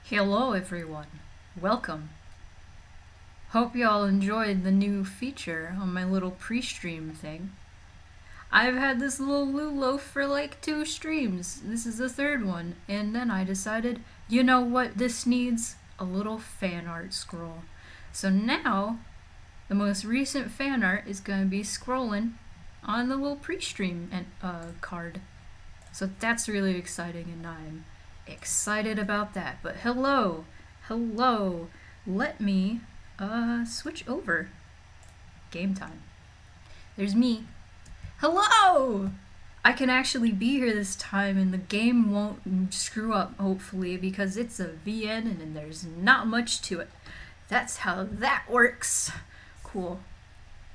Hello everyone, welcome. Hope y'all enjoyed the new feature on my little pre-stream thing. I've had this little loaf for like 2 streams. This is the 3rd one, and then I decided, you know what this needs? A little fan art scroll. So now, the most recent fan art is going to be scrolling on the little pre-stream card. So that's really exciting, and I'm excited about that. But hello, let me switch over. Game time. There's me. Hello! I can actually be here this time and the game won't screw up, hopefully, because it's a VN and there's not much to it. That's how that works. Cool.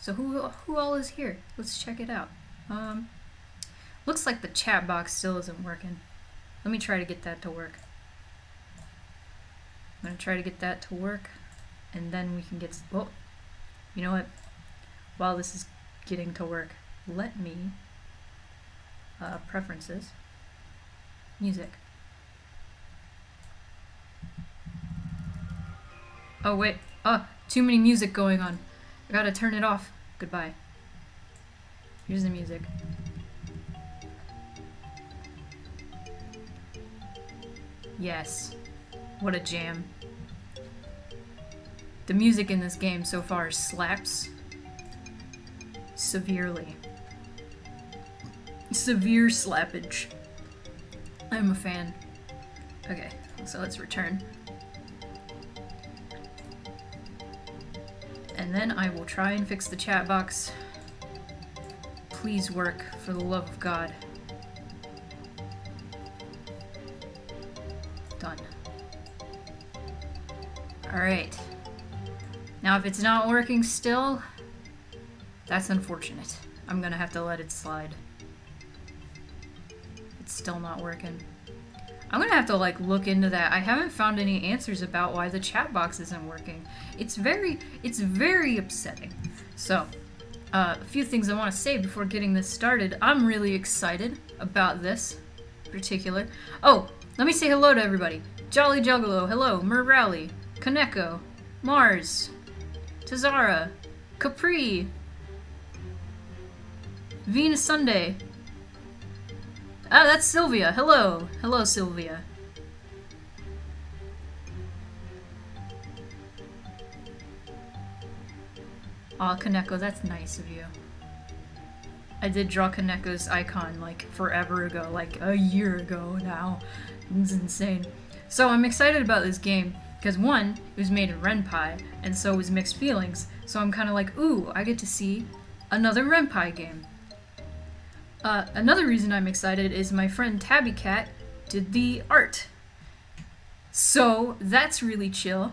So who all is here? Let's check it out. Looks like the chat box still isn't working. Let me try to get that to work. I'm gonna try to get that to work, and then we can get. Oh, you know what? While this is getting to work, let me preferences, music. Oh wait, too many music going on. I gotta turn it off. Goodbye. Here's the music. Yes. What a jam. The music in this game so far slaps severely. Severe slappage. I'm a fan. Okay, so let's return. And then I will try and fix the chat box. Please work, for the love of God. Done. Alright. Now if it's not working still, that's unfortunate. I'm gonna have to let it slide. It's still not working. I'm gonna have to look into that. I haven't found any answers about why the chat box isn't working. It's very upsetting. So, a few things I want to say before getting this started. I'm really excited about this particular. Oh, let me say hello to everybody. Jolly Juggalo, hello. Murrally, Kaneko, Mars, Tazara, Capri, Venus Sunday. Ah, that's Sylvia. Hello. Hello, Sylvia. Aw, Kaneko, that's nice of you. I did draw Kaneko's icon forever ago, a year ago now. It's insane. So I'm excited about this game because one, it was made in Ren'Py, and so was Mixed Feelings. So I'm kind of like, ooh, I get to see another Ren'Py game. Another reason I'm excited is my friend Tabby Cat did the art. So that's really chill.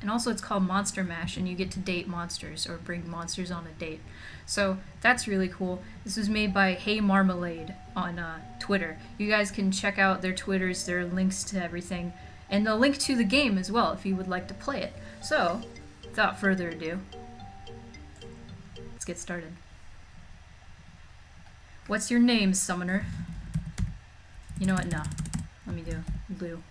And also it's called Monster Mash, and you get to date monsters or bring monsters on a date. So that's really cool. This was made by Hey Marmalade on Twitter. You guys can check out their Twitters, their links to everything, and the link to the game as well if you would like to play it. So, without further ado, let's get started. What's your name, Summoner? You know what? No. Let me do blue.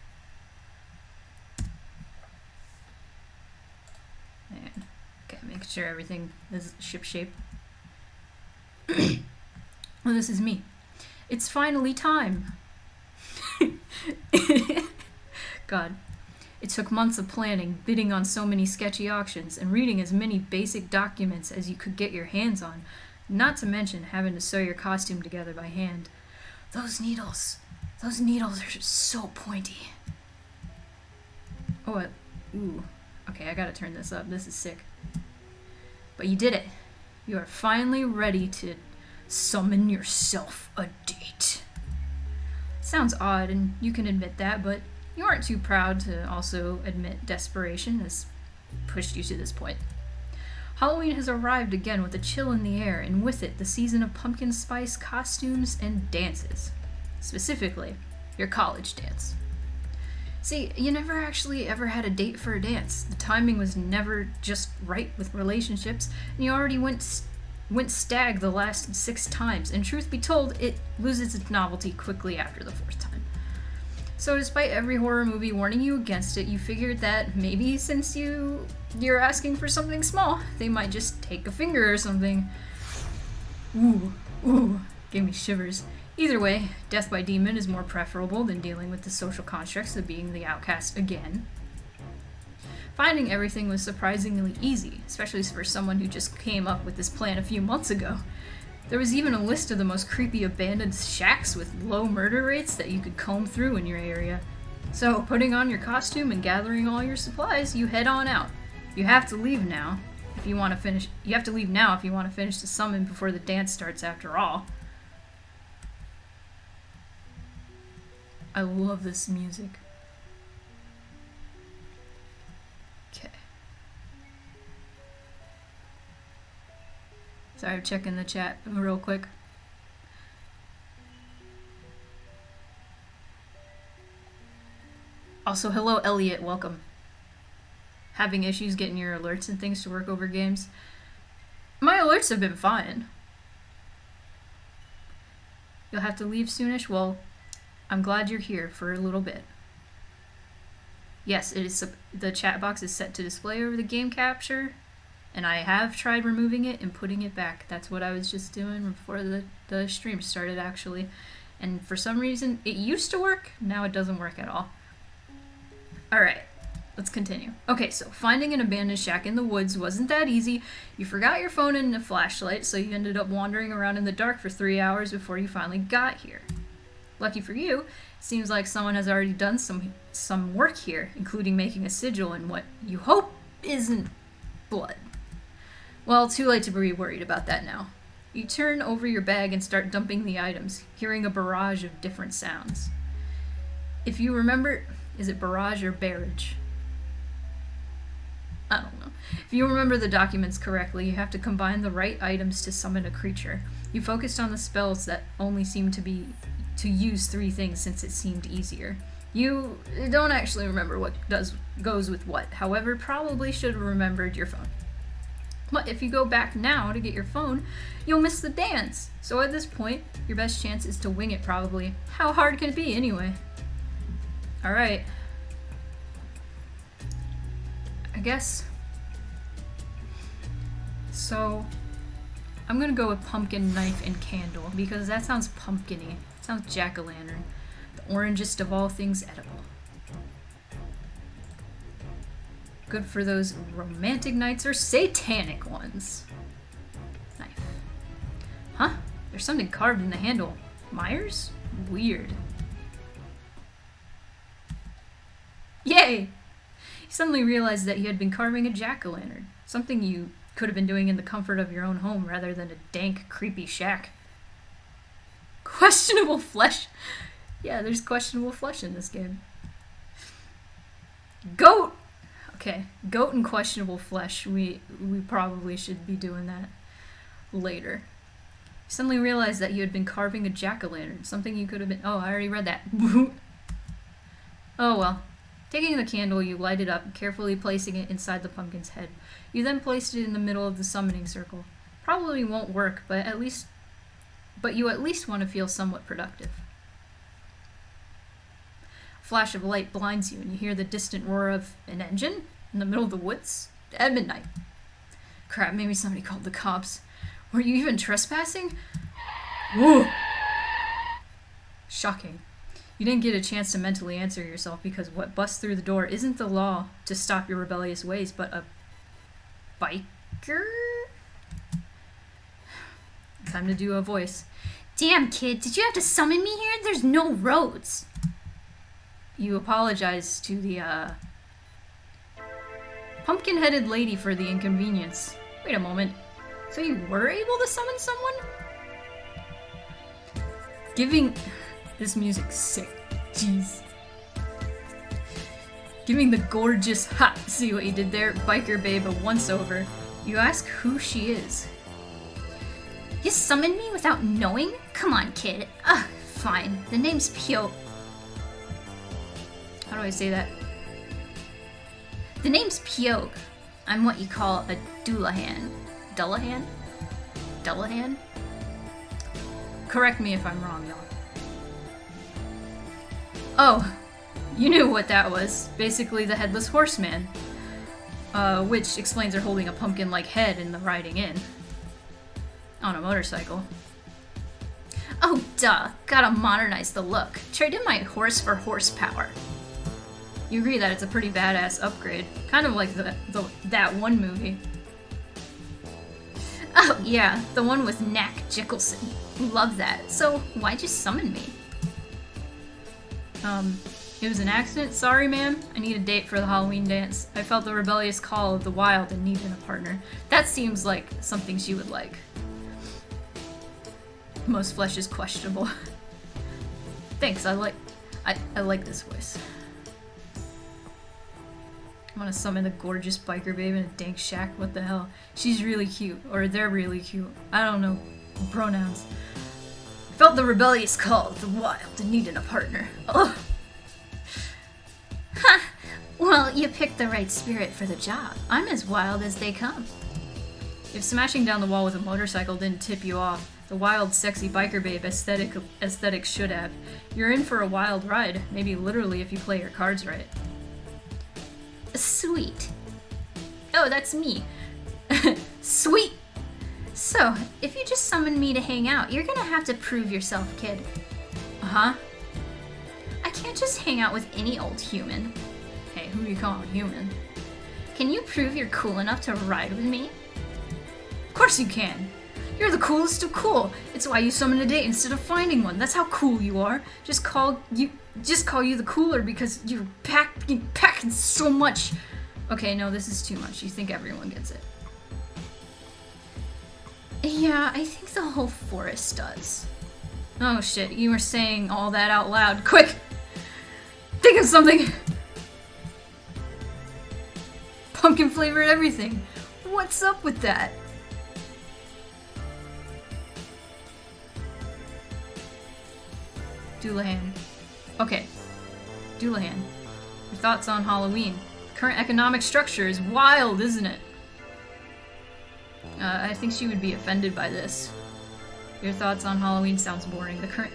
And, okay, make sure everything is ship-shape. Well, this is me. It's finally time! God. It took months of planning, bidding on so many sketchy auctions, and reading as many basic documents as you could get your hands on. Not to mention having to sew your costume together by hand. Those needles are just so pointy. Oh, ooh. Okay, I gotta turn this up. This is sick. But you did it. You are finally ready to summon yourself a date. Sounds odd, and you can admit that, but you aren't too proud to also admit desperation has pushed you to this point. Halloween has arrived again with a chill in the air, and with it, the season of pumpkin spice costumes and dances. Specifically, your college dance. See, you never actually ever had a date for a dance. The timing was never just right with relationships, and you already went stag the last 6 times, and truth be told, it loses its novelty quickly after the 4th time. So despite every horror movie warning you against it, you figured that maybe since you're asking for something small, they might just take a finger or something. Ooh, gave me shivers. Either way, death by demon is more preferable than dealing with the social constructs of being the outcast again. Finding everything was surprisingly easy, especially for someone who just came up with this plan a few months ago. There was even a list of the most creepy abandoned shacks with low murder rates that you could comb through in your area. So, putting on your costume and gathering all your supplies, you head on out. You have to leave now if you want to finish. You have to leave now if you want to finish the summon before the dance starts. After all, I love this music. Okay. Sorry, I'm checking the chat real quick. Also, hello Elliot, welcome. Having issues getting your alerts and things to work over games? My alerts have been fine. You'll have to leave soonish? Well, I'm glad you're here for a little bit. Yes, it is. The chat box is set to display over the game capture, and I have tried removing it and putting it back. That's what I was just doing before the stream started, actually. And for some reason, it used to work. Now it doesn't work at all. Alright, let's continue. Okay, so finding an abandoned shack in the woods wasn't that easy. You forgot your phone and a flashlight, so you ended up wandering around in the dark for 3 hours before you finally got here. Lucky for you, it seems like someone has already done some work here, including making a sigil in what you hope isn't blood. Well, too late to be worried about that now. You turn over your bag and start dumping the items, hearing a barrage of different sounds. If you remember, is it barrage or barrage? I don't know. If you remember the documents correctly, you have to combine the right items to summon a creature. You focused on the spells that only seem to use 3 things since it seemed easier. You don't actually remember what goes with what, however, probably should have remembered your phone. But if you go back now to get your phone, you'll miss the dance. So at this point, your best chance is to wing it probably. How hard can it be anyway? Alright. I guess. So, I'm gonna go with pumpkin, knife, and candle because that sounds pumpkin-y. It sounds jack-o'-lantern. The orangest of all things edible. Good for those romantic nights or satanic ones. Knife. Huh? There's something carved in the handle. Myers? Weird. Yay! You suddenly realized that you had been carving a jack-o'-lantern. Something you could have been doing in the comfort of your own home rather than a dank, creepy shack. Questionable flesh. Yeah, there's questionable flesh in this game. Goat! Okay, goat and questionable flesh. We probably should be doing that later. You suddenly realized that you had been carving a jack-o'-lantern. Something you could have been... Oh, I already read that. Oh well. Taking the candle, you light it up, carefully placing it inside the pumpkin's head. You then placed it in the middle of the summoning circle. Probably won't work, but you at least want to feel somewhat productive. A flash of light blinds you, and you hear the distant roar of an engine in the middle of the woods at midnight. Crap, maybe somebody called the cops. Were you even trespassing? Whoa! Shocking. You didn't get a chance to mentally answer yourself because what busts through the door isn't the law to stop your rebellious ways, but a biker? Time to do a voice. Damn, kid, did you have to summon me here? There's no roads. You apologize to the, pumpkin-headed lady for the inconvenience. Wait a moment. So you were able to summon someone? Giving... This music's sick. Jeez. Giving the gorgeous, ha, see what you did there, biker babe a once-over. You ask who she is. You summoned me without knowing? Come on, kid. Ugh, fine. The name's Pio. How do I say that? The name's Piog. I'm what you call a Dullahan. Dullahan? Dullahan? Correct me if I'm wrong, y'all. Oh, You knew what that was. Basically the Headless Horseman. Which explains her holding a pumpkin-like head in the riding in. On a motorcycle. Oh, duh. Gotta modernize the look. Trade in my horse for horsepower. You agree that it's a pretty badass upgrade. Kind of like that one movie. Oh, yeah. The one with Knack Jickelson. Love that. So, why'd you summon me? It was an accident. Sorry, ma'am. I need a date for the Halloween dance. I felt the rebellious call of the wild and needed a partner. That seems like something she would like. Most flesh is questionable. Thanks, I like this voice. I want to summon the gorgeous biker babe in a dank shack. What the hell? She's really cute. Or they're really cute. I don't know. Pronouns. Felt the rebellious call of the wild and needed a partner. Ugh. Ha! Well, you picked the right spirit for the job. I'm as wild as they come. If smashing down the wall with a motorcycle didn't tip you off, the wild, sexy biker babe aesthetic should have. You're in for a wild ride, maybe literally if you play your cards right. Sweet. Oh, that's me. Sweet! So, if you just summoned me to hang out, you're gonna have to prove yourself, kid. Uh-huh. I can't just hang out with any old human. Hey, who you calling human? Can you prove you're cool enough to ride with me? Of course you can. You're the coolest of cool. It's why you summoned a date instead of finding one. That's how cool you are. Just call you the cooler because you're packing so much. Okay, no, this is too much. You think everyone gets it. Yeah, I think the whole forest does. Oh shit, you were saying all that out loud. Quick! Think of something! Pumpkin flavored everything. What's up with that? Doulahan. Okay. Doulahan. Your thoughts on Halloween? Current economic structure is wild, isn't it? I think she would be offended by this. Your thoughts on Halloween sounds boring. The current...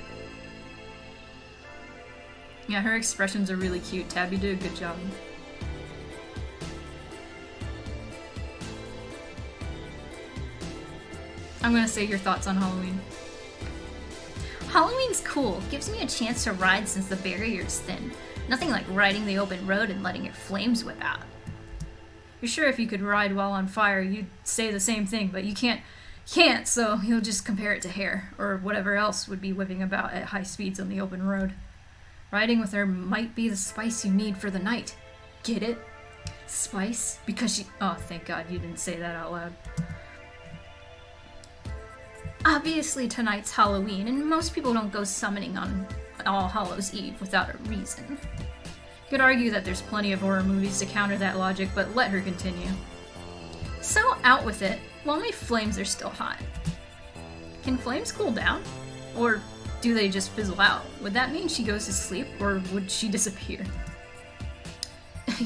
Yeah, her expressions are really cute. Tabby did a good job. I'm gonna say your thoughts on Halloween. Halloween's cool. Gives me a chance to ride since the barrier's thin. Nothing like riding the open road and letting your flames whip out. You're sure if you could ride while on fire, you'd say the same thing, but you can't, so you'll just compare it to hair, or whatever else would be whipping about at high speeds on the open road. Riding with her might be the spice you need for the night. Get it? Spice? Because she... Oh, thank God you didn't say that out loud. Obviously tonight's Halloween, and most people don't go summoning on All Hallows Eve without a reason. You could argue that there's plenty of horror movies to counter that logic, but let her continue. So out with it, while my flames are still hot. Can flames cool down? Or do they just fizzle out? Would that mean she goes to sleep, or would she disappear?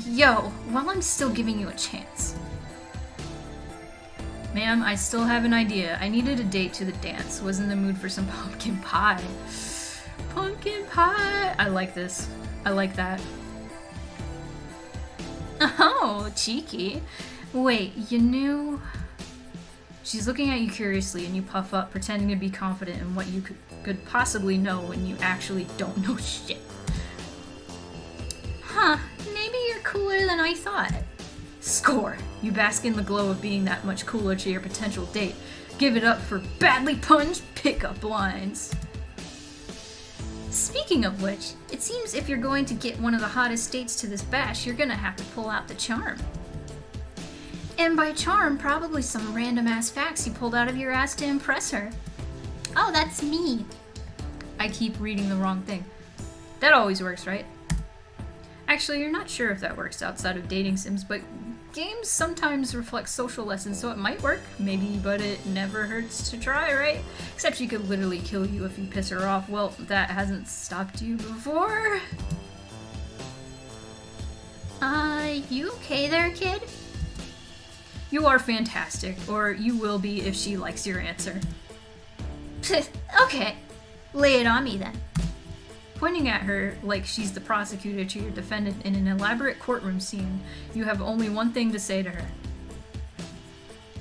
Yo, while I'm still giving you a chance. Ma'am, I still have an idea. I needed a date to the dance. Was in the mood for some pumpkin pie. Pumpkin pie! I like this. I like that. Oh, cheeky. Wait, you knew... She's looking at you curiously and you puff up, pretending to be confident in what you could possibly know when you actually don't know shit. Huh, maybe you're cooler than I thought. Score! You bask in the glow of being that much cooler to your potential date. Give it up for badly punched pickup lines. Speaking of which, it seems if you're going to get one of the hottest dates to this bash, you're gonna have to pull out the charm. And by charm, probably some random-ass facts you pulled out of your ass to impress her. Oh, that's me. I keep reading the wrong thing. That always works, right? Actually, you're not sure if that works outside of dating sims, but games sometimes reflect social lessons, so it might work, maybe, but it never hurts to try, right? Except she could literally kill you if you piss her off. Well, that hasn't stopped you before. You okay there, kid? You are fantastic, or you will be if she likes your answer. Okay, lay it on me then. Pointing at her like she's the prosecutor to your defendant in an elaborate courtroom scene, you have only one thing to say to her.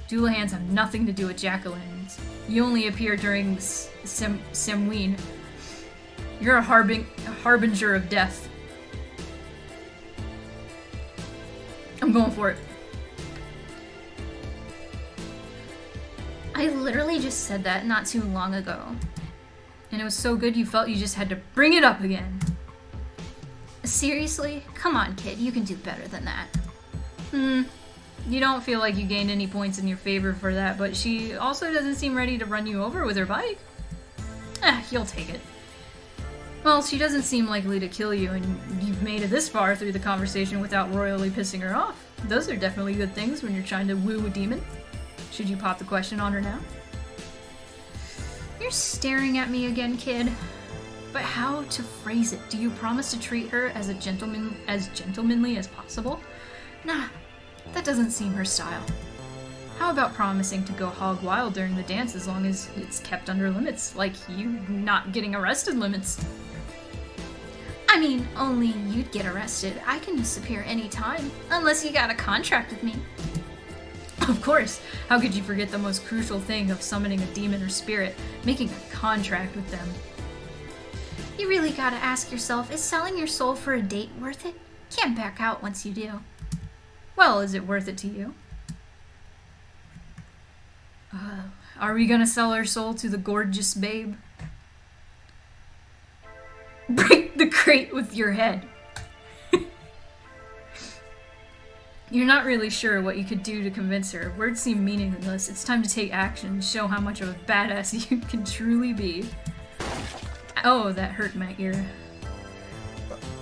Doolahans have nothing to do with jack-o'-lanterns. You only appear during Samhain. You're a harbinger of death. I'm going for it. I literally just said that not too long ago. And it was so good you felt you just had to bring it up again. Seriously? Come on, kid. You can do better than that. You don't feel like you gained any points in your favor for that, but she also doesn't seem ready to run you over with her bike. You'll take it. Well, she doesn't seem likely to kill you, and you've made it this far through the conversation without royally pissing her off. Those are definitely good things when you're trying to woo a demon. Should you pop the question on her now? You're staring at me again, kid. But how to phrase it? Do you promise to treat her as gentlemanly as possible? Nah, that doesn't seem her style. How about promising to go hog wild during the dance as long as it's kept under limits, like you not getting arrested limits? I mean, only you'd get arrested. I can disappear anytime, unless you got a contract with me. Of course, how could you forget the most crucial thing of summoning a demon or spirit, making a contract with them? You really gotta ask yourself, is selling your soul for a date worth it? Can't back out once you do. Well, is it worth it to you? Are we gonna sell our soul to the gorgeous babe? Break the crate with your head. You're not really sure what you could do to convince her. Words seem meaningless. It's time to take action and show how much of a badass you can truly be. Oh, that hurt my ear.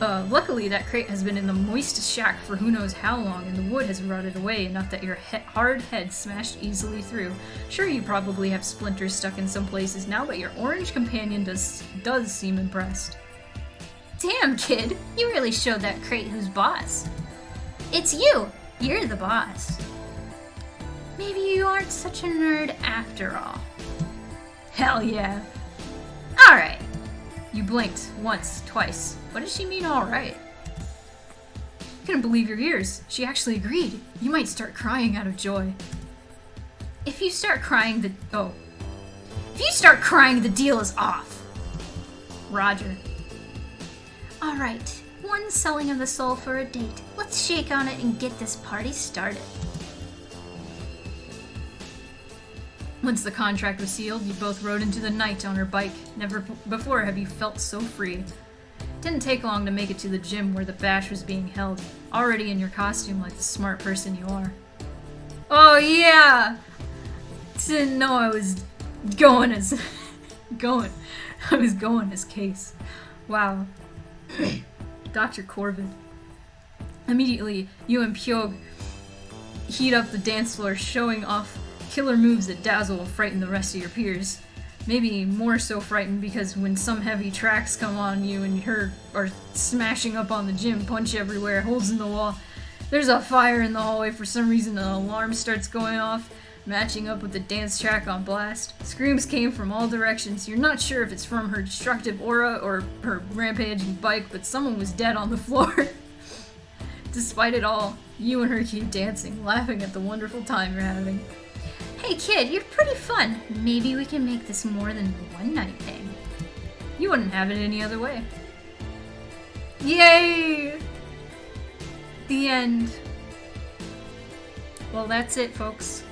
Luckily, that crate has been in the moist shack for who knows how long, and the wood has rotted away enough that your hard head smashed easily through. Sure, you probably have splinters stuck in some places now, but your orange companion does seem impressed. Damn, kid! You really showed that crate who's boss. It's you! You're the boss. Maybe you aren't such a nerd after all. Hell yeah. Alright. You blinked once, twice. What does she mean, alright? Couldn't believe your ears. She actually agreed. You might start crying out of joy. If you start crying, the deal is off. Roger. Alright, one selling of the soul for a date. Let's shake on it and get this party started. Once the contract was sealed, you both rode into the night on her bike. Never before have you felt so free. Didn't take long to make it to the gym where the bash was being held, already in your costume like the smart person you are. Oh yeah! Didn't know I was going as Case. Wow. Dr. Corbin. Immediately, you and Pyog heat up the dance floor, showing off killer moves that dazzle and frighten the rest of your peers. Maybe more so frightened because when some heavy tracks come on you and her are smashing up on the gym, punch everywhere, holes in the wall. There's a fire in the hallway for some reason, an alarm starts going off, matching up with the dance track on blast. Screams came from all directions. You're not sure if it's from her destructive aura or her rampaging bike, but someone was dead on the floor. Despite it all, you and her keep dancing, laughing at the wonderful time you're having. Hey kid, you're pretty fun. Maybe we can make this more than a one-night thing. You wouldn't have it any other way. Yay! The end. Well, that's it, folks.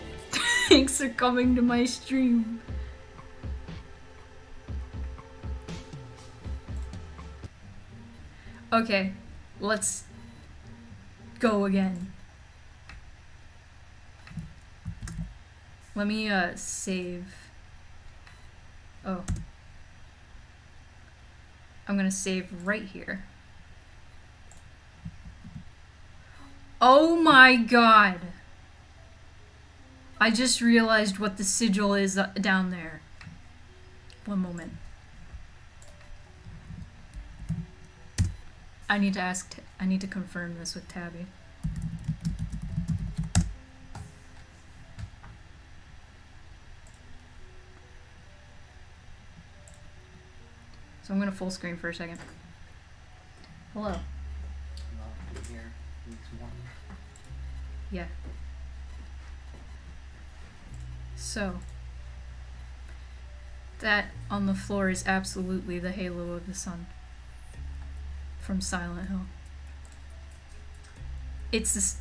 Thanks for coming to my stream. Okay, let's go again. Let me save. Oh. I'm gonna save right here. Oh my god! I just realized what the sigil is down there. One moment. I need to confirm this with Tabby. So I'm gonna full screen for a second. Hello. Well, here, needs one. Yeah. So, that on the floor is absolutely the halo of the sun from Silent Hill. It's this.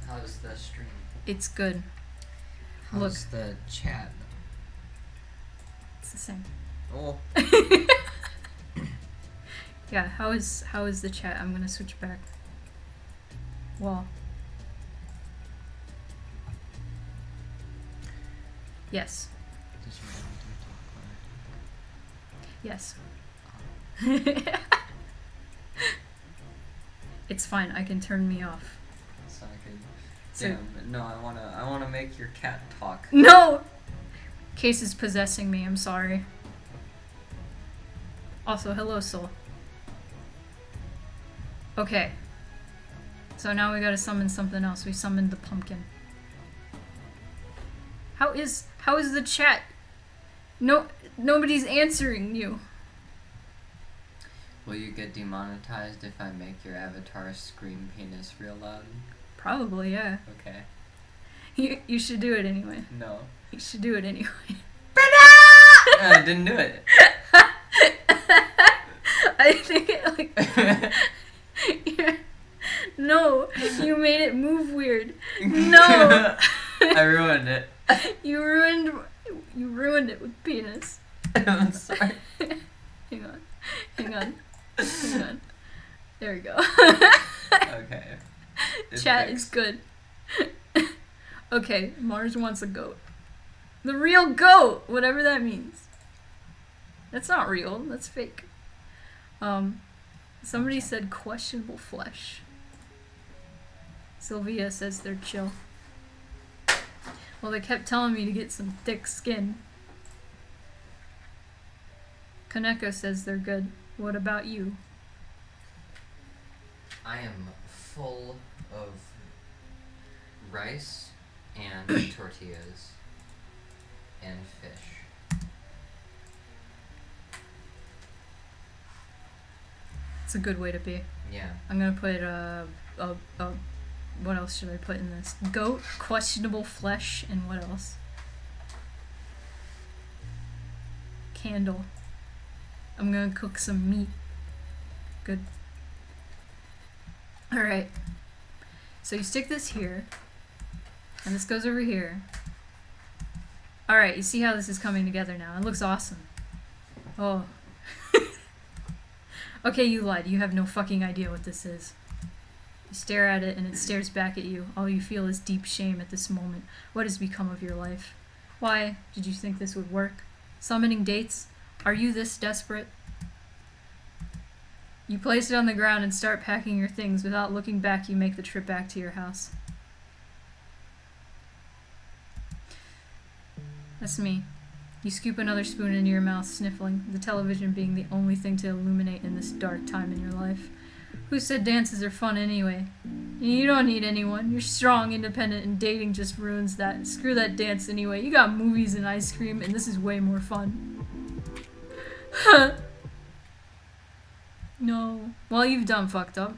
How's the stream? It's good. How's the chat? It's the same. Oh. Yeah. How is the chat? I'm gonna switch back. Well. Yes. Just Yes. It's fine. I can turn me off. so I could. So- Damn, no, I wanna make your cat talk. No! Case is possessing me. I'm sorry. Also, hello, soul. Okay. So now we gotta summon something else. We summoned the pumpkin. How is the chat? No, nobody's answering you. Will you get demonetized if I make your avatar scream penis real loud? Probably, yeah. Okay. You should do it anyway. No. You should do it anyway. I didn't do it. I think it like. Yeah. No, you made it move weird. No. I ruined it. You ruined it with penis. I'm sorry. Hang on. There we go. Okay. It's Chat fixed. is good. Okay, Mars wants a goat. The real goat, whatever that means. That's not real. That's fake. Somebody said questionable flesh. Sylvia says they're chill. Well, they kept telling me to get some thick skin. Kaneko says they're good. What about you? I am full of rice and tortillas and fish. It's a good way to be. Yeah. I'm gonna put what else should I put in this? Goat, questionable flesh, and what else? Candle. I'm gonna cook some meat. Good. Alright. So you stick this here, and this goes over here. Alright, you see how this is coming together now. It looks awesome. Oh. Okay, you lied. You have no fucking idea what this is. You stare at it and it stares back at you. All you feel is deep shame at this moment. What has become of your life? Why did you think this would work? Summoning dates? Are you this desperate? You place it on the ground and start packing your things. Without looking back, you make the trip back to your house. That's me. You scoop another spoon into your mouth, sniffling, the television being the only thing to illuminate in this dark time in your life. Who said dances are fun anyway? You don't need anyone. You're strong, independent, and dating just ruins that. Screw that dance anyway. You got movies and ice cream, and this is way more fun. No. Well, you've done fucked up.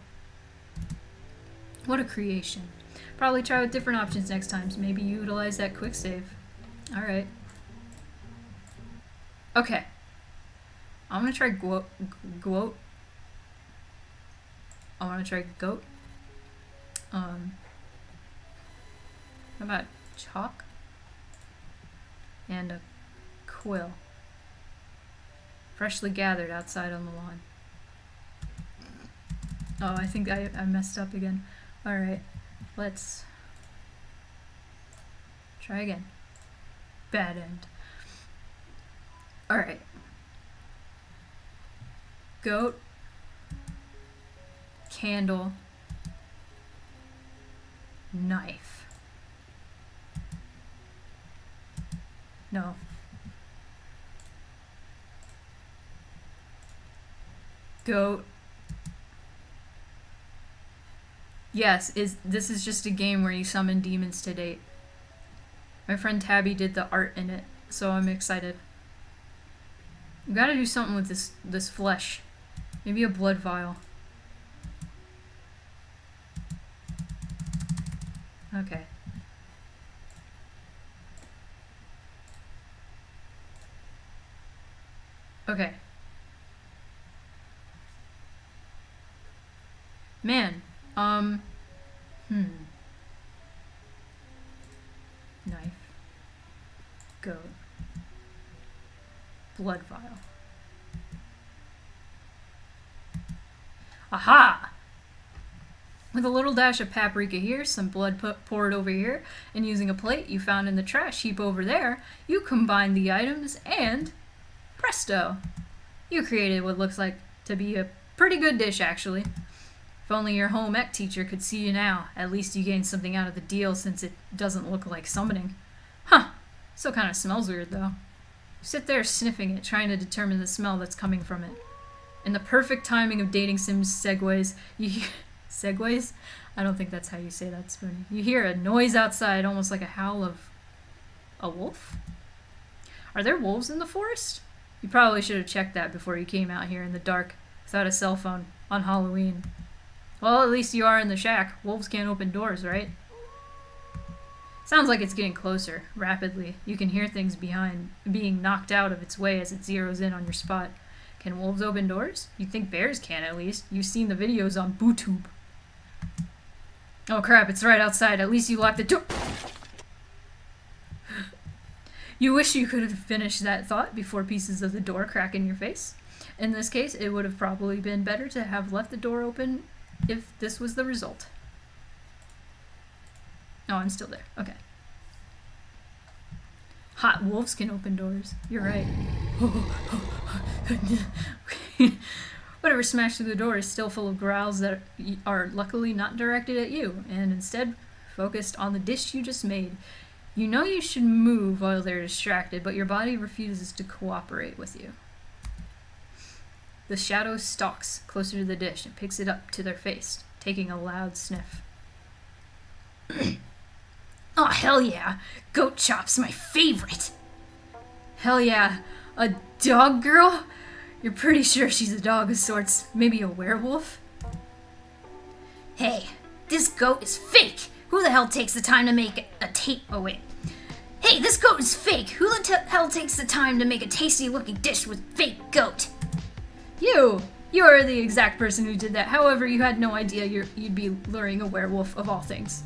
What a creation. Probably try with different options next time. So maybe utilize that quick save. Alright. Okay. I'm gonna try goat. I wanna try goat. How about chalk? And a quill. Freshly gathered outside on the lawn. Oh, I think I messed up again. Alright. Let's try again. Bad end. Alright. Goat. Candle. Knife. No. Goat. Yes, this is just a game where you summon demons to date. My friend Tabby did the art in it, so I'm excited. We gotta do something with this flesh. Maybe a blood vial. Okay. Okay. Man, Knife. Goat. Blood vial. Aha! With a little dash of paprika here, some blood poured over here, and using a plate you found in the trash heap over there, you combine the items and presto! You created what looks like to be a pretty good dish, actually. If only your home ec teacher could see you now. At least you gained something out of the deal since it doesn't look like summoning. Huh. Still kind of smells weird, though. You sit there sniffing it, trying to determine the smell that's coming from it. In the perfect timing of dating sims segues, you hear... Segues? I don't think that's how you say that, Spoony. You hear a noise outside, almost like a howl of... a wolf? Are there wolves in the forest? You probably should have checked that before you came out here in the dark, without a cell phone, on Halloween. Well, at least you are in the shack. Wolves can't open doors, right? Sounds like it's getting closer, rapidly. You can hear things behind being knocked out of its way as it zeroes in on your spot. Can wolves open doors? You'd think bears can, at least. You've seen the videos on BooTube. Oh crap, it's right outside. At least you locked the door. You wish you could have finished that thought before pieces of the door crack in your face. In this case, it would have probably been better to have left the door open if this was the result. Oh, I'm still there. Okay. Hot wolves can open doors. You're right. Whatever smashed through the door is still full of growls that are luckily not directed at you, and instead focused on the dish you just made. You know you should move while they're distracted, but your body refuses to cooperate with you. The shadow stalks closer to the dish and picks it up to their face, taking a loud sniff. Oh, hell yeah! Goat chop's my favorite! Hell yeah! A dog girl? You're pretty sure she's a dog of sorts. Maybe a werewolf? Hey, this goat is fake! Who the hell takes the time to make a Oh, wait. Hey, this goat is fake! Who the hell takes the time to make a tasty-looking dish with fake goat? You! You're the exact person who did that. However, you had no idea you'd be luring a werewolf of all things.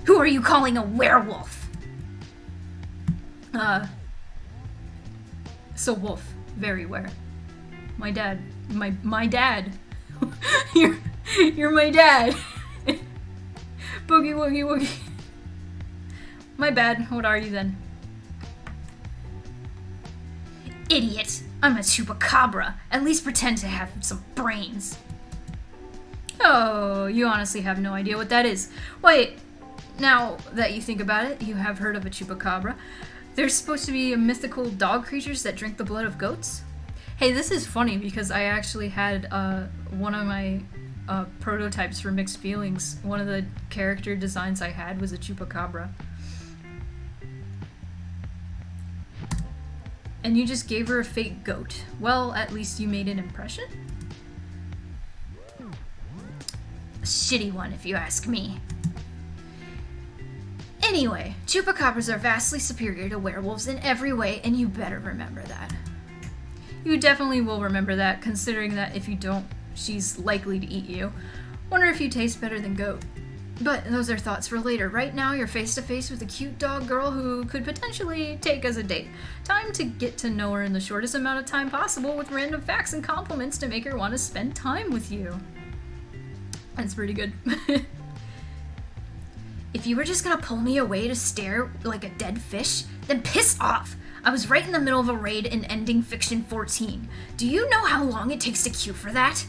Who are you calling a werewolf? So wolf. Very were. My dad. My dad. You're my dad. Boogie woogie woogie. My bad. What are you then? Idiot. I'm a chupacabra. At least pretend to have some brains. Oh, you honestly have no idea what that is. Wait, now that you think about it, you have heard of a chupacabra. There's supposed to be mythical dog creatures that drink the blood of goats. Hey, this is funny because I actually had one of my prototypes for Mixed Feelings. One of the character designs I had was a chupacabra. And you just gave her a fake goat. Well, at least you made an impression? A shitty one, if you ask me. Anyway, chupacabras are vastly superior to werewolves in every way, and you better remember that. You definitely will remember that, considering that if you don't, she's likely to eat you. Wonder if you taste better than goat. But those are thoughts for later. Right now, you're face to face with a cute dog girl who could potentially take as a date. Time to get to know her in the shortest amount of time possible with random facts and compliments to make her want to spend time with you. That's pretty good. If you were just gonna pull me away to stare like a dead fish, then piss off! I was right in the middle of a raid in Ending Fiction 14. Do you know how long it takes to queue for that?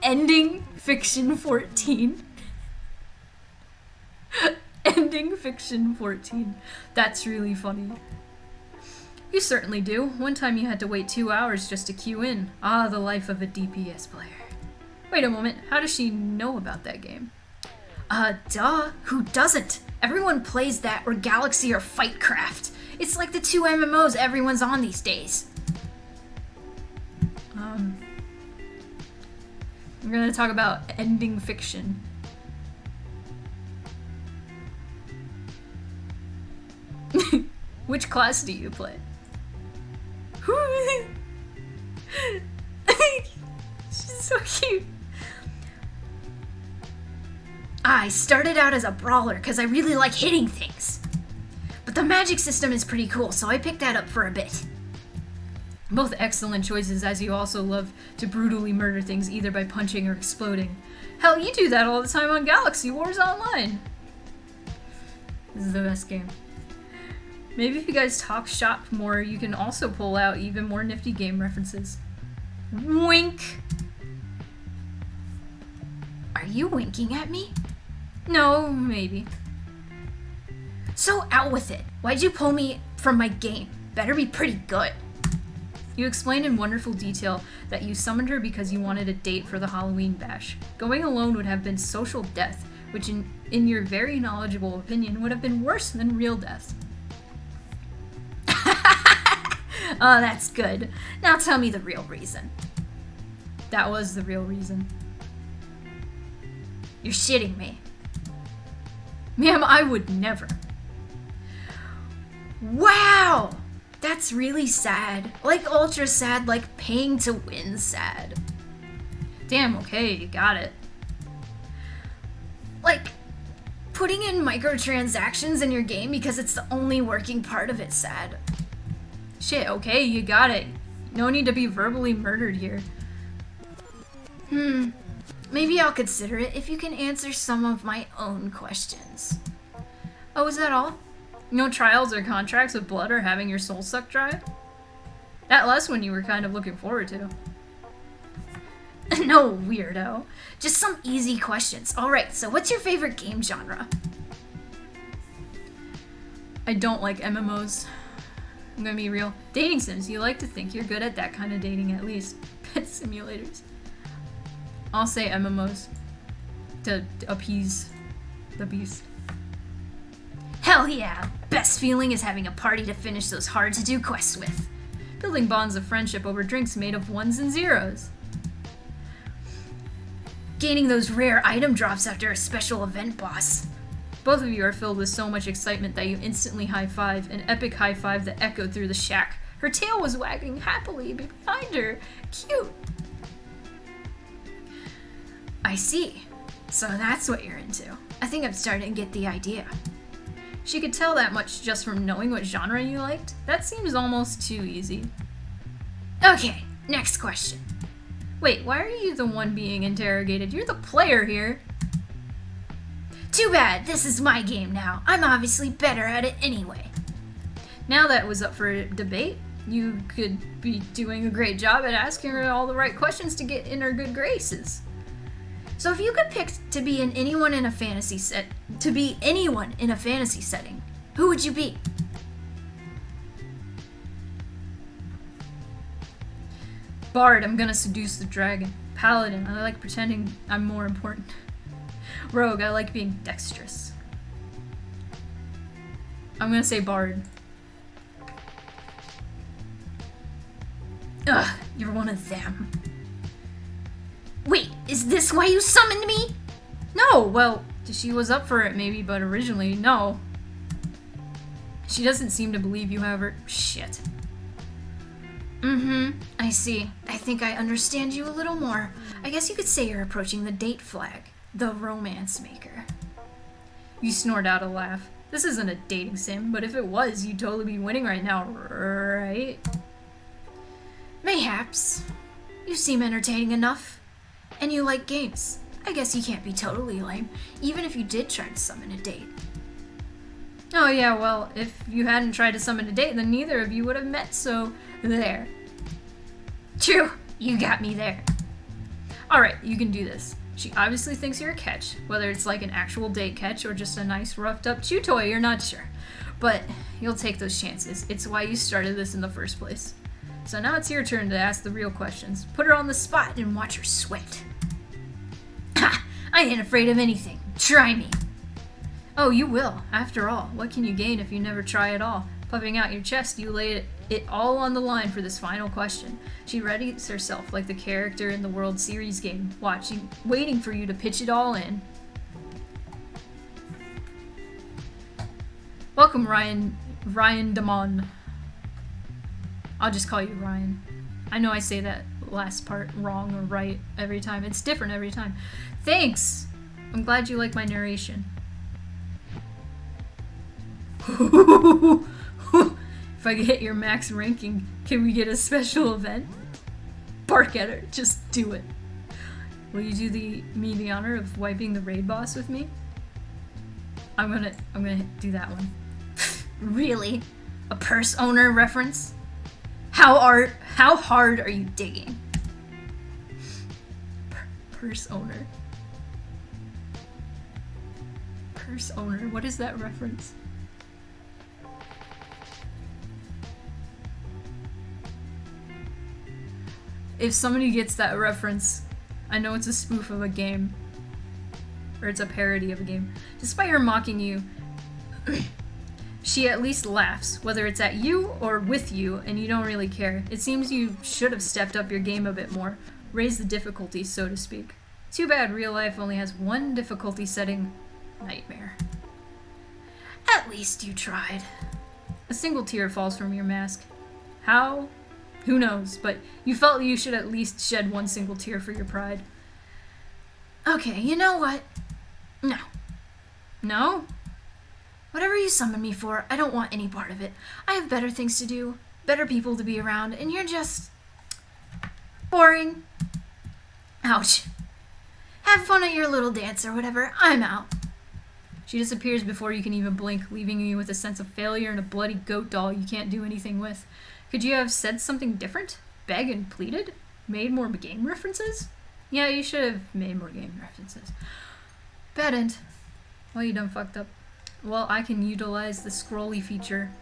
Ending Fiction 14? Ending Fiction 14. That's really funny. You certainly do. One time you had to wait 2 hours just to queue in. Ah, the life of a DPS player. Wait a moment, how does she know about that game? Duh. Who doesn't? Everyone plays that or Galaxy or Fightcraft. It's like the 2 MMOs everyone's on these days. We're gonna talk about ending fiction. Which class do you play? She's so cute. I started out as a brawler because I really like hitting things. But the magic system is pretty cool, so I picked that up for a bit. Both excellent choices, as you also love to brutally murder things either by punching or exploding. Hell, you do that all the time on Galaxy Wars Online. This is the best game. Maybe if you guys talk shop more, you can also pull out even more nifty game references. Wink! Are you winking at me? No, maybe. So out with it. Why'd you pull me from my game? Better be pretty good. You explained in wonderful detail that you summoned her because you wanted a date for the Halloween bash. Going alone would have been social death, which in your very knowledgeable opinion would have been worse than real death. Oh, that's good. Now tell me the real reason. That was the real reason. You're shitting me. Ma'am, I would never. Wow! That's really sad. Like ultra sad, like paying to win sad. Damn, okay, you got it. Like, putting in microtransactions in your game because it's the only working part of it sad. Shit, okay, you got it. No need to be verbally murdered here. Maybe I'll consider it if you can answer some of my own questions. Oh, is that all? No trials or contracts with blood or having your soul sucked dry? That last one you were kind of looking forward to. No, weirdo. Just some easy questions. Alright, so what's your favorite game genre? I don't like MMOs. I'm gonna be real. Dating sims, you like to think you're good at that kind of dating at least. Pet simulators. I'll say MMOs. To appease the beast. Hell yeah! Best feeling is having a party to finish those hard-to-do quests with. Building bonds of friendship over drinks made of ones and zeros. Gaining those rare item drops after a special event boss. Both of you are filled with so much excitement that you instantly high-five, an epic high-five that echoed through the shack. Her tail was wagging happily behind her. Cute! I see. So that's what you're into. I think I'm starting to get the idea. She could tell that much just from knowing what genre you liked? That seems almost too easy. Okay, next question. Wait, why are you the one being interrogated? You're the player here. Too bad, this is my game now. I'm obviously better at it anyway. Now that was up for debate. You could be doing a great job at asking her all the right questions to get in her good graces. So if you could pick to be anyone in a fantasy setting, who would you be? Bard, I'm gonna seduce the dragon. Paladin, I like pretending I'm more important. Rogue, I like being dexterous. I'm gonna say Bard. Ugh, you're one of them. Wait, is this why you summoned me? No, well, she was up for it maybe, but originally, no. She doesn't seem to believe you, however. Shit. I see. I think I understand you a little more. I guess you could say you're approaching the date flag. The romance maker. You snort out a laugh. This isn't a dating sim, but if it was, you'd totally be winning right now, right? Mayhaps. You seem entertaining enough. And you like games. I guess you can't be totally lame, even if you did try to summon a date. Oh yeah, well, if you hadn't tried to summon a date, then neither of you would have met, so there. True, you got me there. Alright, you can do this. She obviously thinks you're a catch, whether it's like an actual date catch or just a nice roughed up chew toy, you're not sure. But you'll take those chances. It's why you started this in the first place. So now it's your turn to ask the real questions. Put her on the spot and watch her sweat. Ha! I ain't afraid of anything. Try me. Oh, you will. After all, what can you gain if you never try at all? Puffing out your chest, you lay it all on the line for this final question. She readies herself like the character in the World Series game, waiting for you to pitch it all in. Welcome, Ryan Damon. I'll just call you Ryan. I know I say that last part wrong or right every time. It's different every time. Thanks! I'm glad you like my narration. If I hit your max ranking, can we get a special event? Bark at her. Just do it. Will you do me the honor of wiping the raid boss with me? I'm gonna do that one. Really? A purse owner reference? How hard are you digging? Purse owner. Purse owner. What is that reference? If somebody gets that reference, I know it's a spoof of a game. Or it's a parody of a game. Despite her mocking you, she at least laughs, whether it's at you or with you, and you don't really care. It seems you should have stepped up your game a bit more. Raised the difficulty, so to speak. Too bad real life only has one difficulty setting. Nightmare. At least you tried. A single tear falls from your mask. How? Who knows, but you felt you should at least shed one single tear for your pride. Okay, you know what? No. No? Whatever you summon me for, I don't want any part of it. I have better things to do, better people to be around, and you're just... boring. Ouch. Have fun at your little dance or whatever. I'm out. She disappears before you can even blink, leaving you with a sense of failure and a bloody goat doll you can't do anything with. Could you have said something different? Begged and pleaded? Made more game references? Yeah, you should have made more game references. Bad end. Well, you done fucked up. Well, I can utilize the scrolly feature.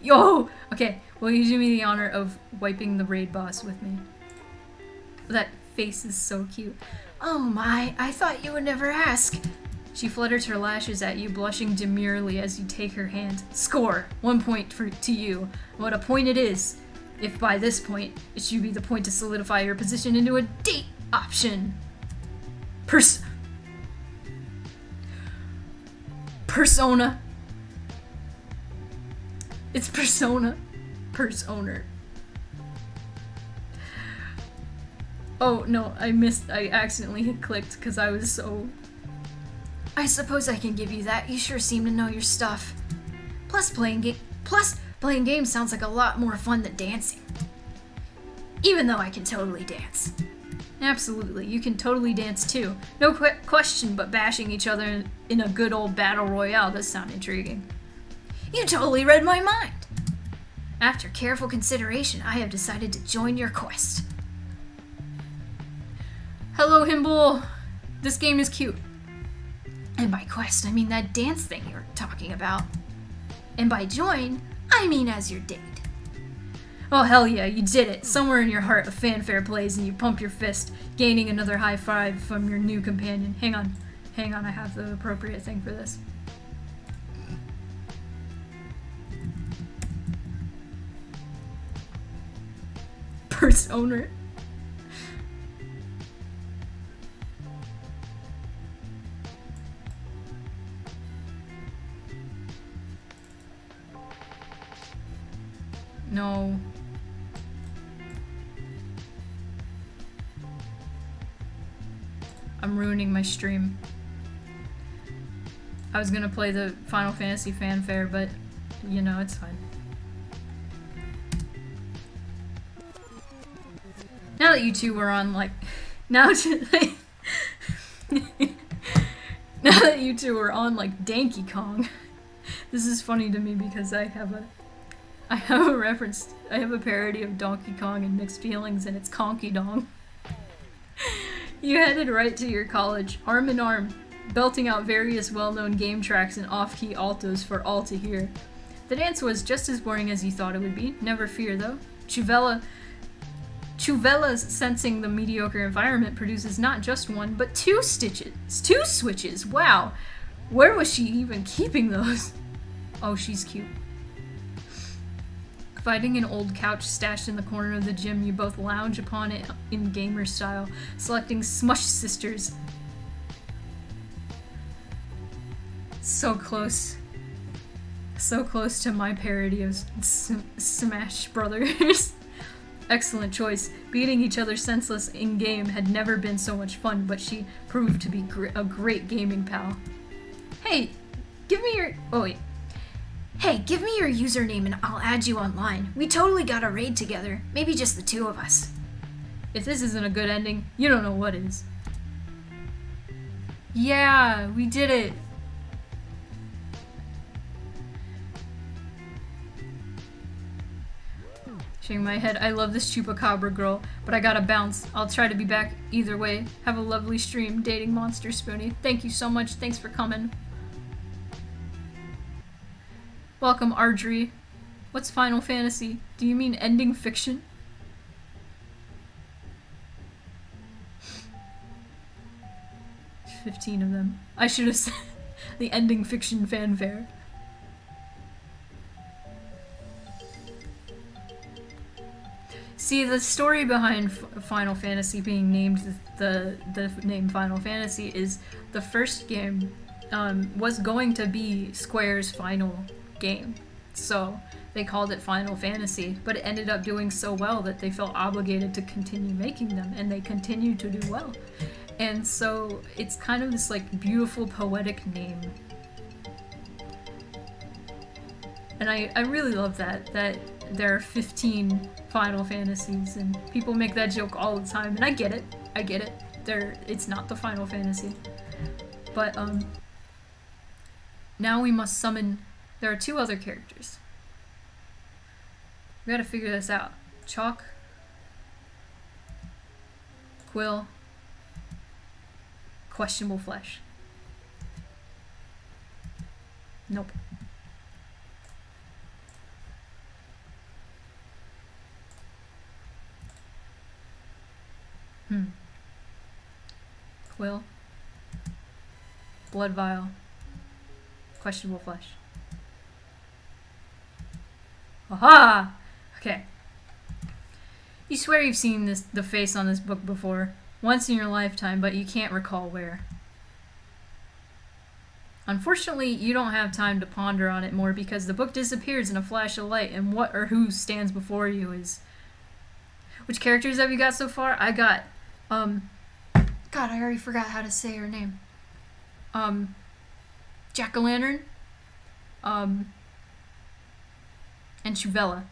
Yo! Okay, will you do me the honor of wiping the raid boss with me? That face is so cute. Oh my, I thought you would never ask. She flutters her lashes at you, blushing demurely as you take her hand. Score! 1 point to you. What a point it is! If by this point, it should be the point to solidify your position into a date option. Persona. It's Persona. Purse owner. Oh no, I accidentally clicked because I was so... I suppose I can give you that. You sure seem to know your stuff. Plus playing games sounds like a lot more fun than dancing. Even though I can totally dance. Absolutely, you can totally dance too. No question, but bashing each other in a good old battle royale does sound intriguing. You totally read my mind! After careful consideration, I have decided to join your quest. Hello, Himble! This game is cute. And by quest, I mean that dance thing you're talking about. And by join, I mean as your date. Oh hell yeah, you did it. Somewhere in your heart a fanfare plays and you pump your fist, gaining another high five from your new companion. Hang on, I have the appropriate thing for this. Purse owner. No. I'm ruining my stream. I was gonna play the Final Fantasy fanfare, but you know, it's fine. Now that you two were on, like, now that you two are on, like, Donkey Kong, this is funny to me because I have a reference, I have a parody of Donkey Kong and Mixed Feelings, and it's Conky Dong. You headed right to your college, arm in arm, belting out various well-known game tracks and off-key altos for all to hear. The dance was just as boring as you thought it would be, never fear though. Chuvella's sensing the mediocre environment produces not just one, but two switches. Wow! Where was she even keeping those? Oh, she's cute. Finding an old couch stashed in the corner of the gym, you both lounge upon it in gamer style, selecting Smush Sisters. So close. So close to my parody of Smash Brothers. Excellent choice. Beating each other senseless in-game had never been so much fun, but she proved to be a great gaming pal. Hey, give me your... Oh, wait. Hey, give me your username and I'll add you online. We totally got a raid together. Maybe just the two of us. If this isn't a good ending, you don't know what is. Yeah, we did it. Shaking my head, I love this chupacabra girl, but I gotta bounce. I'll try to be back either way. Have a lovely stream, dating monster Spoony. Thank you so much. Thanks for coming. Welcome, Ardry. What's Final Fantasy? Do you mean ending fiction? "15 of them. I should have said the ending fiction fanfare. See, the story behind Final Fantasy being named the name Final Fantasy is the first game was going to be Square's final game. So they called it Final Fantasy, but it ended up doing so well that they felt obligated to continue making them, and they continue to do well. And so it's kind of this like beautiful poetic name. And I really love that there are 15 Final Fantasies, and people make that joke all the time, and I get it. It's not the Final Fantasy. But now we must summon. There are 2 other characters. We gotta figure this out. Chalk, Quill, questionable flesh. Nope. Quill, blood vial, questionable flesh. Aha! Okay. You swear you've seen the face on this book before, once in your lifetime, but you can't recall where. Unfortunately, you don't have time to ponder on it more because the book disappears in a flash of light, and what or who stands before you is... Which characters have you got so far? I got, God, I already forgot how to say her name. Jack-o'-lantern, and Chuvella.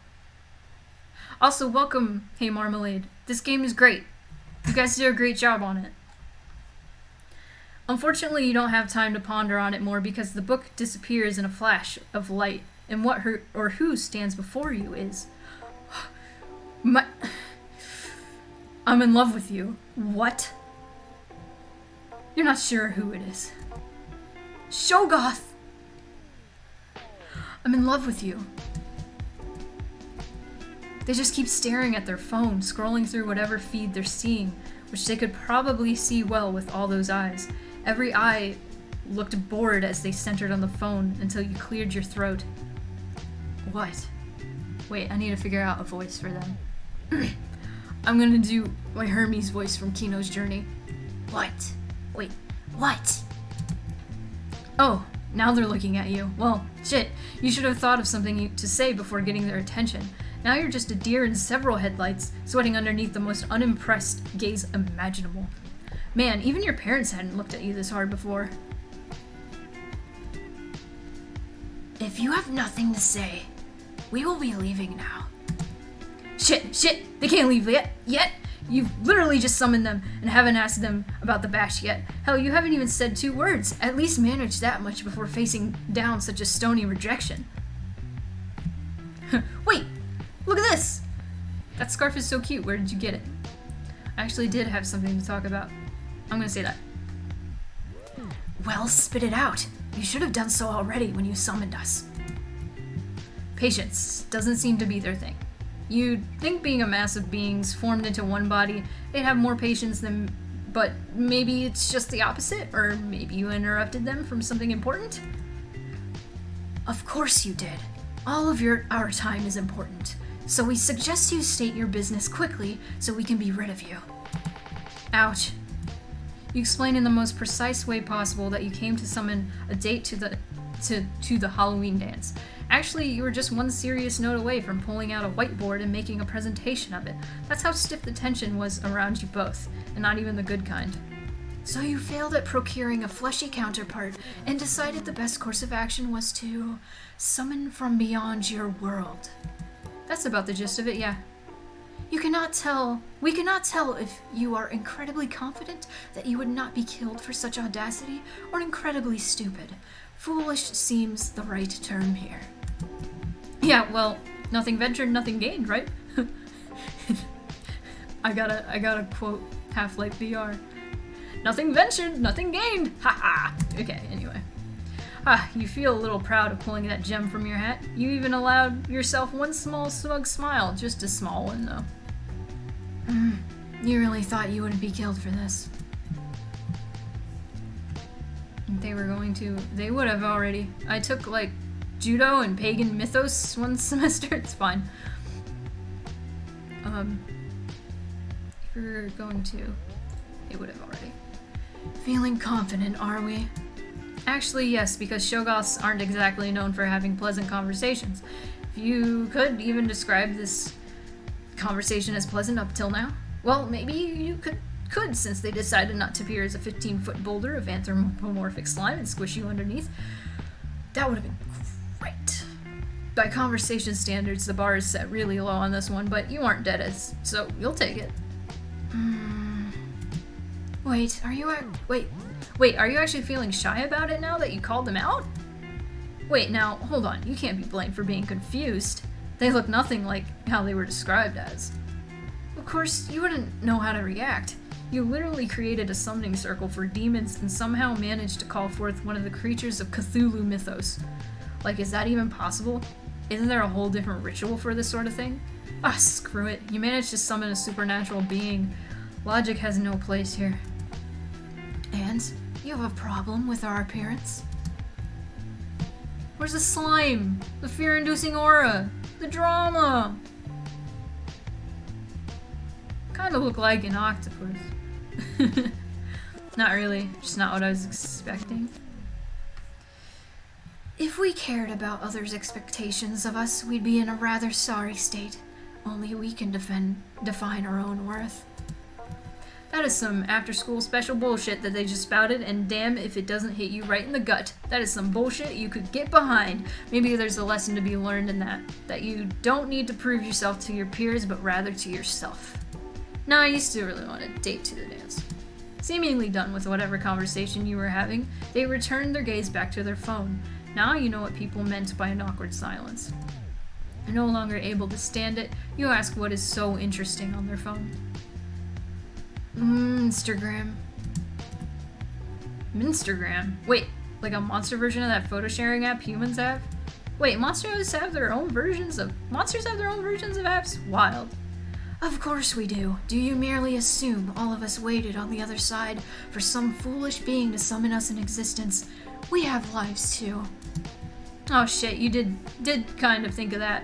Also, welcome, Hey Marmalade. This game is great. You guys did a great job on it. Unfortunately, you don't have time to ponder on it more because the book disappears in a flash of light, and what her or who stands before you is... I'm in love with you. What? You're not sure who it is. Shogoth! I'm in love with you. They just keep staring at their phone, scrolling through whatever feed they're seeing, which they could probably see well with all those eyes. Every eye looked bored as they centered on the phone until you cleared your throat. What? Wait, I need to figure out a voice for them. I'm gonna do my Hermes voice from Kino's Journey. What? Wait, what? Oh, now they're looking at you. Well, shit, you should have thought of something to say before getting their attention. Now you're just a deer in several headlights, sweating underneath the most unimpressed gaze imaginable. Man, even your parents hadn't looked at you this hard before. If you have nothing to say, we will be leaving now. Shit, they can't leave yet. You've literally just summoned them and haven't asked them about the bash yet. Hell, you haven't even said 2 words. At least manage that much before facing down such a stony rejection. Wait, look at this! That scarf is so cute. Where did you get it? I actually did have something to talk about. I'm gonna say that. Well, spit it out. You should have done so already when you summoned us. Patience doesn't seem to be their thing. You'd think being a mass of beings formed into one body, they'd have more patience than But maybe it's just the opposite, or maybe you interrupted them from something important? Of course you did. All of our time is important. So we suggest you state your business quickly so we can be rid of you. Ouch. You explained in the most precise way possible that you came to summon a date to the Halloween dance. Actually, you were just one serious note away from pulling out a whiteboard and making a presentation of it. That's how stiff the tension was around you both, and not even the good kind. So you failed at procuring a fleshy counterpart and decided the best course of action was to summon from beyond your world. That's about the gist of it, yeah. We cannot tell if you are incredibly confident that you would not be killed for such audacity, or incredibly stupid. Foolish seems the right term here. Yeah, well, nothing ventured, nothing gained, right? I gotta quote Half-Life VR. Nothing ventured, nothing gained! Haha! Okay, anyway. You feel a little proud of pulling that gem from your hat. You even allowed yourself one small smug smile, just a small one though. You really thought you wouldn't be killed for this. They would have already. I took, like, judo and pagan mythos one semester, it's fine. If you're going to, they would have already. Feeling confident, are we? Actually, yes, because Shoggoths aren't exactly known for having pleasant conversations. If you could even describe this conversation as pleasant up till now, well, maybe you could since they decided not to appear as a 15-foot boulder of anthropomorphic slime and squish you underneath. That would have been great. By conversation standards, the bar is set really low on this one, but you aren't dead so you'll take it. Wait, are you actually feeling shy about it now that you called them out? Wait, now, hold on, you can't be blamed for being confused. They look nothing like how they were described as. Of course, you wouldn't know how to react. You literally created a summoning circle for demons and somehow managed to call forth one of the creatures of Cthulhu mythos. Like, is that even possible? Isn't there a whole different ritual for this sort of thing? Screw it. You managed to summon a supernatural being. Logic has no place here. And you have a problem with our appearance? Where's the slime? The fear-inducing aura? The drama? Kinda look like an octopus. Not really, just not what I was expecting. If we cared about others' expectations of us, we'd be in a rather sorry state. Only we can define our own worth. That is some after-school special bullshit that they just spouted, and damn if it doesn't hit you right in the gut. That is some bullshit you could get behind. Maybe there's a lesson to be learned in that you don't need to prove yourself to your peers, but rather to yourself. Nah, you still really want a date to the dance. Seemingly done with whatever conversation you were having, they returned their gaze back to their phone. Now you know what people meant by an awkward silence. No longer able to stand it, you ask what is so interesting on their phone. Instagram. Minstagram? Wait, like a monster version of that photo sharing app humans have? Wait, monsters have their own versions of apps? Wild. Of course we do. Do you merely assume all of us waited on the other side for some foolish being to summon us in existence? We have lives too. Oh shit, you did kind of think of that.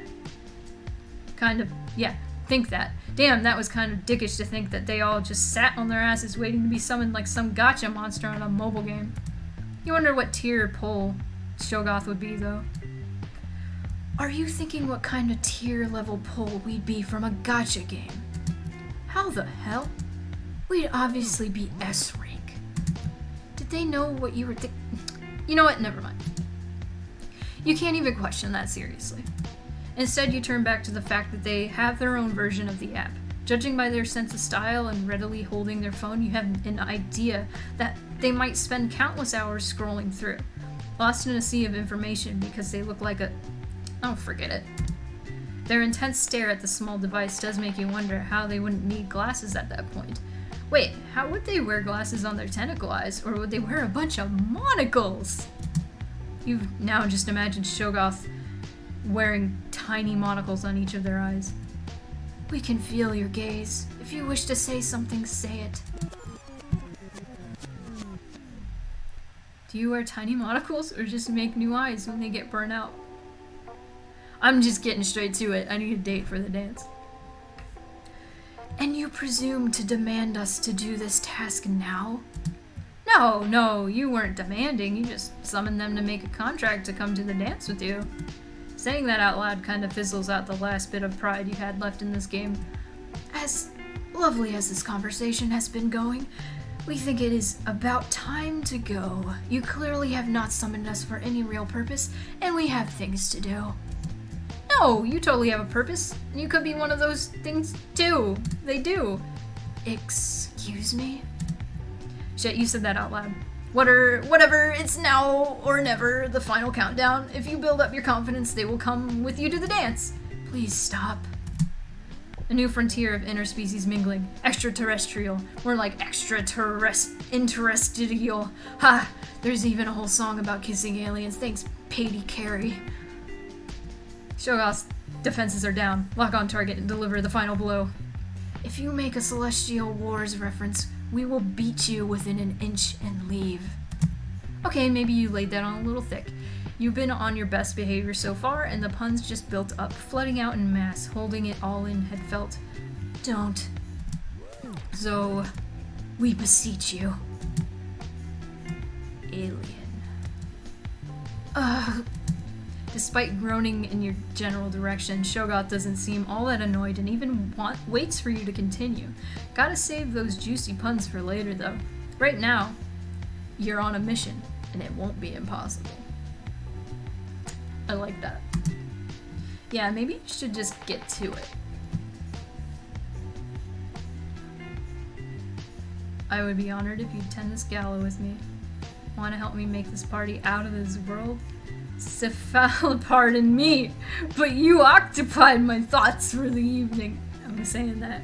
Think that. Damn, that was kind of dickish to think that they all just sat on their asses waiting to be summoned like some gacha monster on a mobile game. You wonder what tier pull Shoggoth would be, though. Are you thinking what kind of tier level pull we'd be from a gacha game? How the hell? We'd obviously be S rank. Did they know what you were You know what? Never mind. You can't even question that seriously. Instead, you turn back to the fact that they have their own version of the app. Judging by their sense of style and readily holding their phone, you have an idea that they might spend countless hours scrolling through, lost in a sea of information because they look like oh, forget it. Their intense stare at the small device does make you wonder how they wouldn't need glasses at that point. Wait, how would they wear glasses on their tentacle eyes, or would they wear a bunch of monocles? You've now just imagined Shoggoth wearing tiny monocles on each of their eyes. We can feel your gaze. If you wish to say something, say it. Do you wear tiny monocles or just make new eyes when they get burnt out? I'm just getting straight to it. I need a date for the dance. And you presume to demand us to do this task now? No, you weren't demanding. You just summoned them to make a contract to come to the dance with you. Saying that out loud kind of fizzles out the last bit of pride you had left in this game. As lovely as this conversation has been going, we think it is about time to go. You clearly have not summoned us for any real purpose, and we have things to do. No, you totally have a purpose. You could be one of those things too. They do. Excuse me? Shit, you said that out loud. Whatever, it's now or never, the final countdown. If you build up your confidence, they will come with you to the dance. Please stop. A new frontier of interspecies mingling. Extraterrestrial. More like extraterrestrial. Ha! There's even a whole song about kissing aliens. Thanks, Patty Carey. Shogoth's defenses are down. Lock on target and deliver the final blow. If you make a Celestial Wars reference, we will beat you within an inch and leave. Okay, maybe you laid that on a little thick. You've been on your best behavior so far, and the puns just built up, flooding out in mass. Holding it all in had felt. Don't. So, we beseech you. Alien. Despite groaning in your general direction, Shogoth doesn't seem all that annoyed and even waits for you to continue. Gotta save those juicy puns for later, though. Right now, you're on a mission, and it won't be impossible. I like that. Yeah, maybe you should just get to it. I would be honored if you'd tend this gala with me. Want to help me make this party out of this world? Cephal, pardon me, but you occupied my thoughts for the evening. I'm saying that.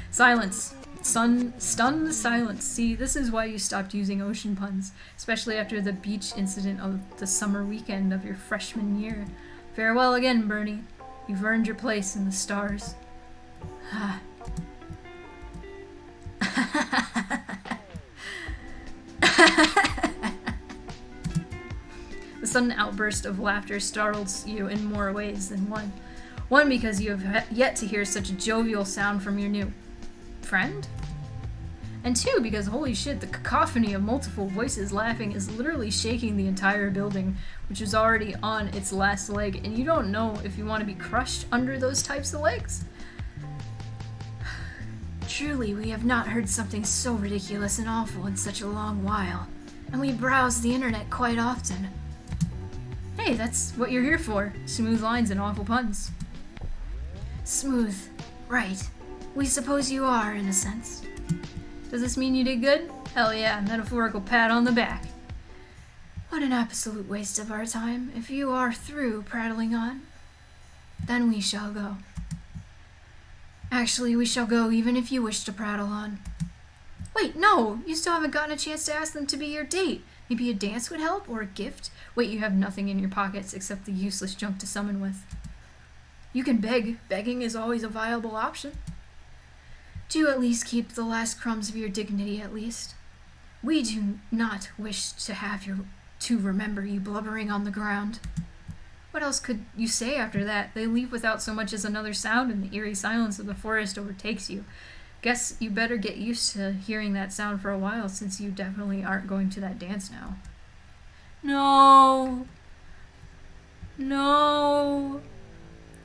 Silence. Stunned silence. See, this is why you stopped using ocean puns, especially after the beach incident of the summer weekend of your freshman year. Farewell again, Bernie. You've earned your place in the stars. The sudden outburst of laughter startles you in more ways than one. One, because you have yet to hear such a jovial sound from your new friend? And two, because holy shit, the cacophony of multiple voices laughing is literally shaking the entire building, which is already on its last leg, and you don't know if you want to be crushed under those types of legs. Truly, we have not heard something so ridiculous and awful in such a long while, and we browse the internet quite often. Hey, that's what you're here for. Smooth lines and awful puns. Smooth. Right. We suppose you are, in a sense. Does this mean you did good? Hell yeah, metaphorical pat on the back. What an absolute waste of our time. If you are through prattling on, then we shall go. Actually, we shall go even if you wish to prattle on. Wait, no! You still haven't gotten a chance to ask them to be your date. Maybe a dance would help, or a gift? Wait, you have nothing in your pockets except the useless junk to summon with. You can beg. Begging is always a viable option. Do at least keep the last crumbs of your dignity, at least. We do not wish to remember you blubbering on the ground. What else could you say after that? They leave without so much as another sound, and the eerie silence of the forest overtakes you. Guess you better get used to hearing that sound for a while, since you definitely aren't going to that dance now. No.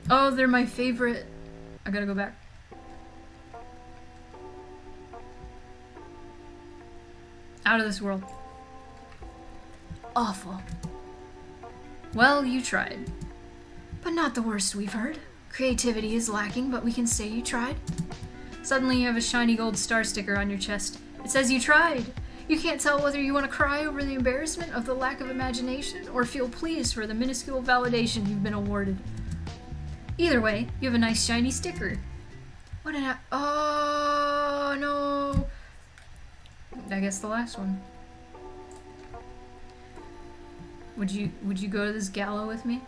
Oh, they're my favorite. I gotta go back. Out of this world. Awful. Well, you tried. But not the worst we've heard. Creativity is lacking, but we can say you tried. Suddenly you have a shiny gold star sticker on your chest. It says you tried. You can't tell whether you want to cry over the embarrassment of the lack of imagination or feel pleased for the minuscule validation you've been awarded. Either way, you have a nice shiny sticker. What an oh no. I guess the last one. Would you go to this gala with me?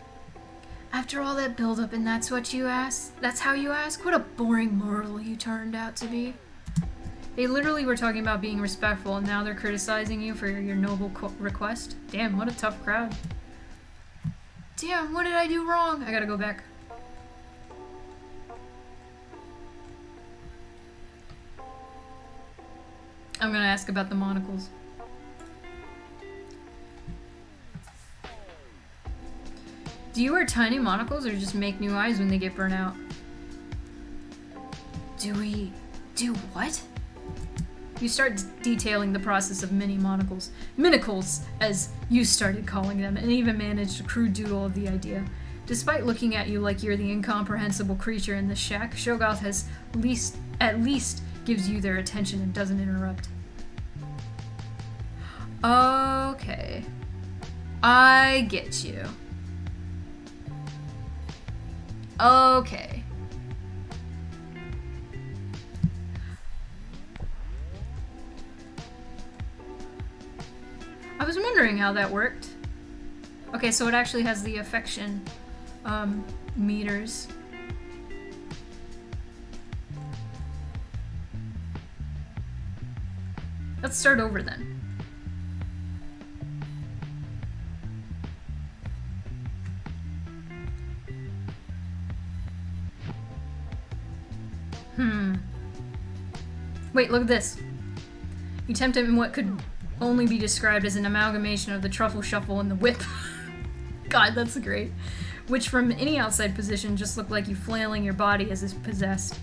After all that build-up and that's what you ask? That's how you ask? What a boring mortal you turned out to be. They literally were talking about being respectful, and now they're criticizing you for your noble request. Damn, what a tough crowd. Damn, what did I do wrong? I gotta go back. I'm gonna ask about the monocles. Do you wear tiny monocles or just make new eyes when they get burnt out? Do we do what? You start detailing the process of mini monocles. Minicles, as you started calling them, and even managed a crude doodle of the idea. Despite looking at you like you're the incomprehensible creature in the shack, Shogoth has at least gives you their attention and doesn't interrupt. Okay. I get you. Okay. I was wondering how that worked. Okay, so it actually has the affection meters. Let's start over then. Wait, look at this. You tempt him in what could only be described as an amalgamation of the truffle shuffle and the whip. God, that's great. Which from any outside position just looked like you flailing your body as if possessed.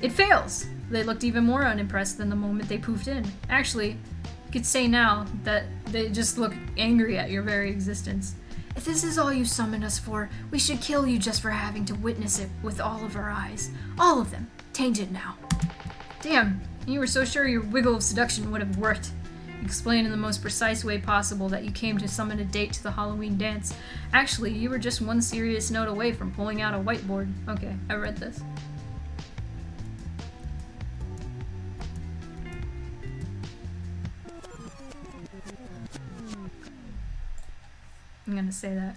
It fails! They looked even more unimpressed than the moment they poofed in. Actually, you could say now that they just look angry at your very existence. If this is all you summoned us for, we should kill you just for having to witness it with all of our eyes. All of them. Tainted now. Damn, you were so sure your wiggle of seduction would have worked. You explained in the most precise way possible that you came to summon a date to the Halloween dance. Actually, you were just one serious note away from pulling out a whiteboard. Okay, I read this. I'm gonna say that.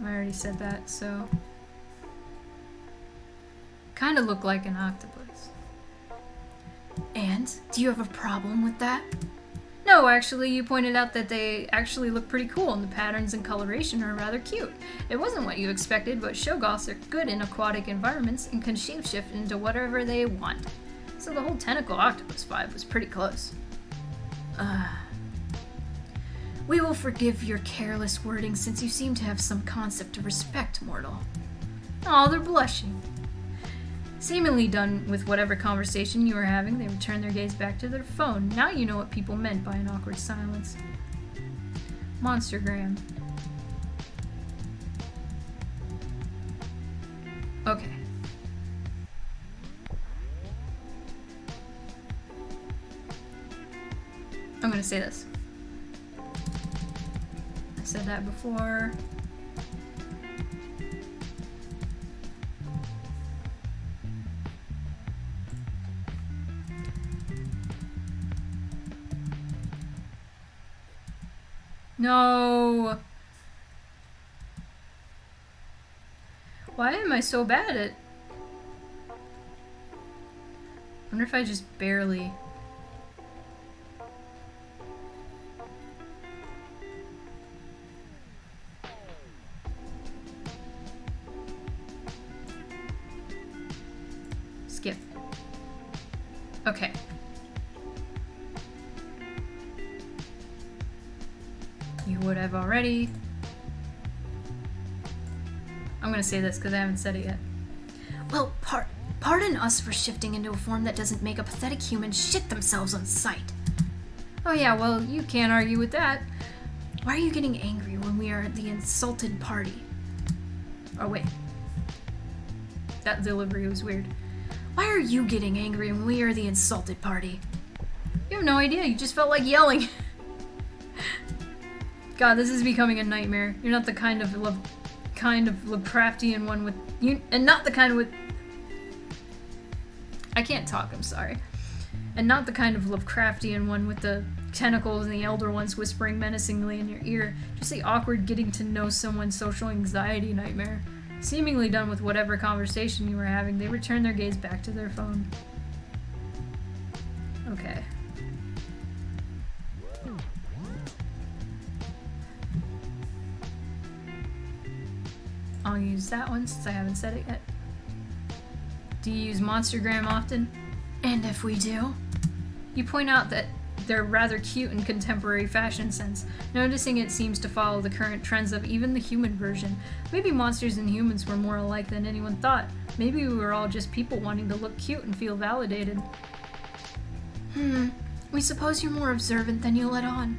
I already said that, so... Kinda look like an octopus. And? Do you have a problem with that? No, actually, you pointed out that they actually look pretty cool and the patterns and coloration are rather cute. It wasn't what you expected, but Shogoths are good in aquatic environments and can shapeshift into whatever they want. So the whole tentacle octopus vibe was pretty close. We will forgive your careless wording since you seem to have some concept of respect, mortal. Aw, they're blushing. Seemingly done with whatever conversation you were having, they returned their gaze back to their phone. Now you know what people meant by an awkward silence. Monstergram. Okay. I'm gonna say this. I said that before. No. Why am I so bad at... I wonder if I just barely... Skip. Okay. You would have already. I'm gonna say this because I haven't said it yet. Well, pardon us for shifting into a form that doesn't make a pathetic human shit themselves on sight. Oh yeah, well, you can't argue with that. Why are you getting angry when we are the insulted party? Oh wait. That delivery was weird. Why are you getting angry when we are the insulted party? You have no idea, you just felt like yelling. God, this is becoming a nightmare. You're not the kind of Lovecraftian one with you, and not the kind with. I can't talk. I'm sorry. And not the kind of Lovecraftian one with the tentacles and the elder ones whispering menacingly in your ear. Just the awkward getting to know someone's social anxiety nightmare. Seemingly done with whatever conversation you were having, they returned their gaze back to their phone. Okay. I'll use that one since I haven't said it yet. Do you use Monstergram often? And if we do? You point out that they're rather cute in contemporary fashion sense, noticing it seems to follow the current trends of even the human version. Maybe monsters and humans were more alike than anyone thought. Maybe we were all just people wanting to look cute and feel validated. We suppose you're more observant than you let on.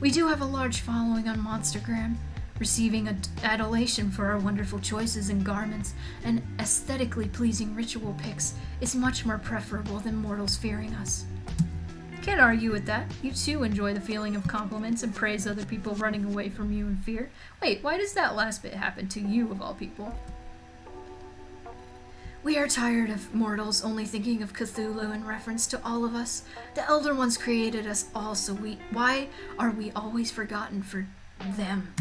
We do have a large following on Monstergram, receiving adulation for our wonderful choices in garments and aesthetically pleasing ritual pics is much more preferable than mortals fearing us. Can't argue with that. You too enjoy the feeling of compliments and praise other people running away from you in fear. Wait, why does that last bit happen to you of all people? We are tired of mortals only thinking of Cthulhu in reference to all of us. The Elder Ones created us all, so why are we always forgotten for them?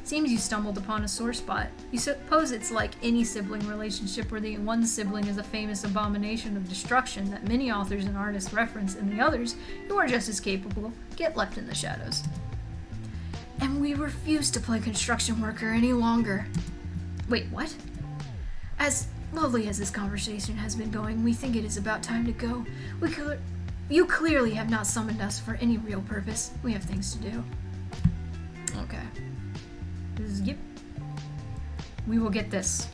Seems you stumbled upon a sore spot. You suppose it's like any sibling relationship where the one sibling is a famous abomination of destruction that many authors and artists reference, and the others, who are just as capable, get left in the shadows. And we refuse to play construction worker any longer. Wait, what? As lovely as this conversation has been going, we think it is about time to go. You clearly have not summoned us for any real purpose. We have things to do. Okay. Yep. We will get this.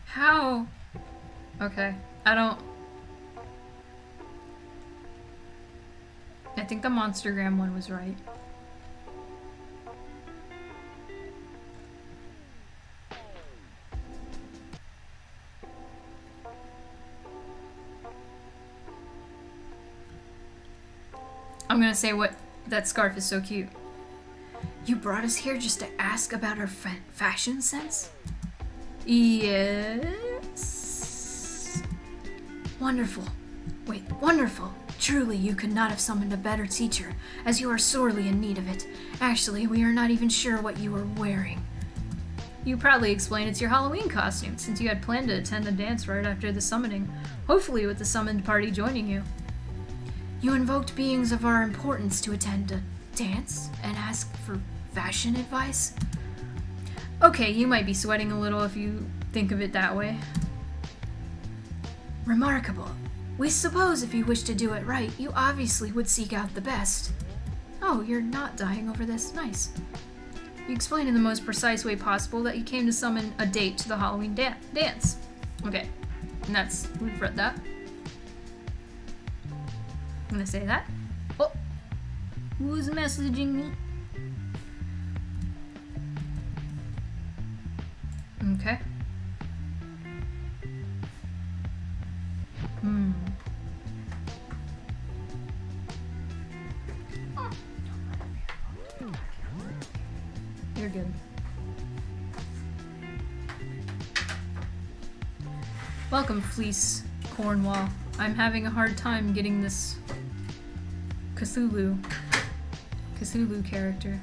How? Okay. I think the Monstergram one was right. I'm gonna say what that scarf is so cute. You brought us here just to ask about our fashion sense? Yes. Wonderful. Wait, wonderful. Truly, you could not have summoned a better teacher, as you are sorely in need of it. Actually, we are not even sure what you are wearing. You proudly explain it's your Halloween costume, since you had planned to attend the dance right after the summoning, hopefully with the summoned party joining you. You invoked beings of our importance to attend a dance and ask for fashion advice? Okay, you might be sweating a little if you think of it that way. Remarkable. We suppose if you wish to do it right, you obviously would seek out the best. Oh, you're not dying over this. Nice. You explain in the most precise way possible that you came to summon a date to the Halloween dance. Okay, and we've read that. I'm gonna say that. Oh, who's messaging me? Okay. You're good. Welcome, Fleece Cornwall. I'm having a hard time getting this Cthulhu character.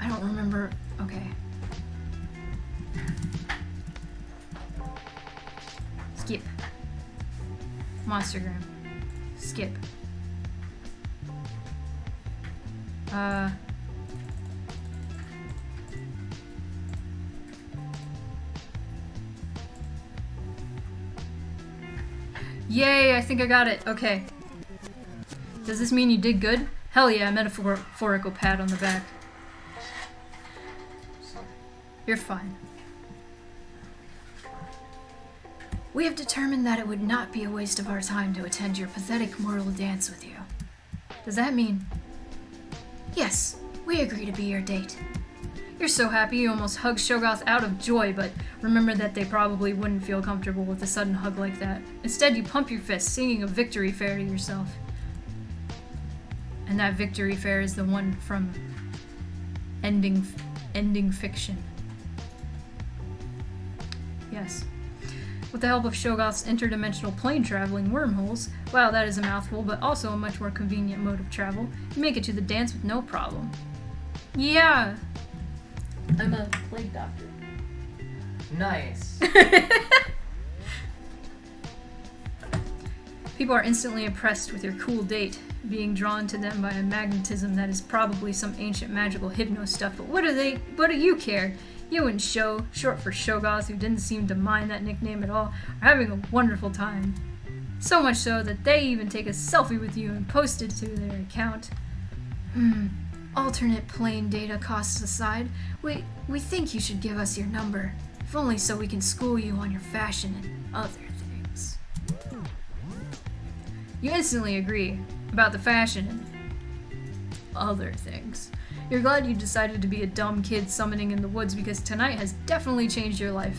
I don't remember. Okay. Skip. Monstergram. Skip. Yay, I think I got it. Okay. Does this mean you did good? Hell yeah, metaphorical pat on the back. You're fine. We have determined that it would not be a waste of our time to attend your pathetic mortal dance with you. Does that mean? Yes, we agree to be your date. You're so happy you almost hugged Shogoth out of joy, but remember that they probably wouldn't feel comfortable with a sudden hug like that. Instead, you pump your fist, singing a victory fair to yourself. And that victory fair is the one from Ending Fiction. Yes. With the help of Shoggoth's interdimensional plane traveling wormholes, wow, that is a mouthful, but also a much more convenient mode of travel, you make it to the dance with no problem. Yeah! I'm a plague doctor. Nice. People are instantly impressed with your cool date, being drawn to them by a magnetism that is probably some ancient magical hypno stuff, but what do you care? You and Sho, short for Shoggoth, who didn't seem to mind that nickname at all, are having a wonderful time. So much so that they even take a selfie with you and post it to their account. Alternate plane data costs aside, we think you should give us your number, if only so we can school you on your fashion and other things. You instantly agree about the fashion and other things. You're glad you decided to be a dumb kid summoning in the woods because tonight has definitely changed your life.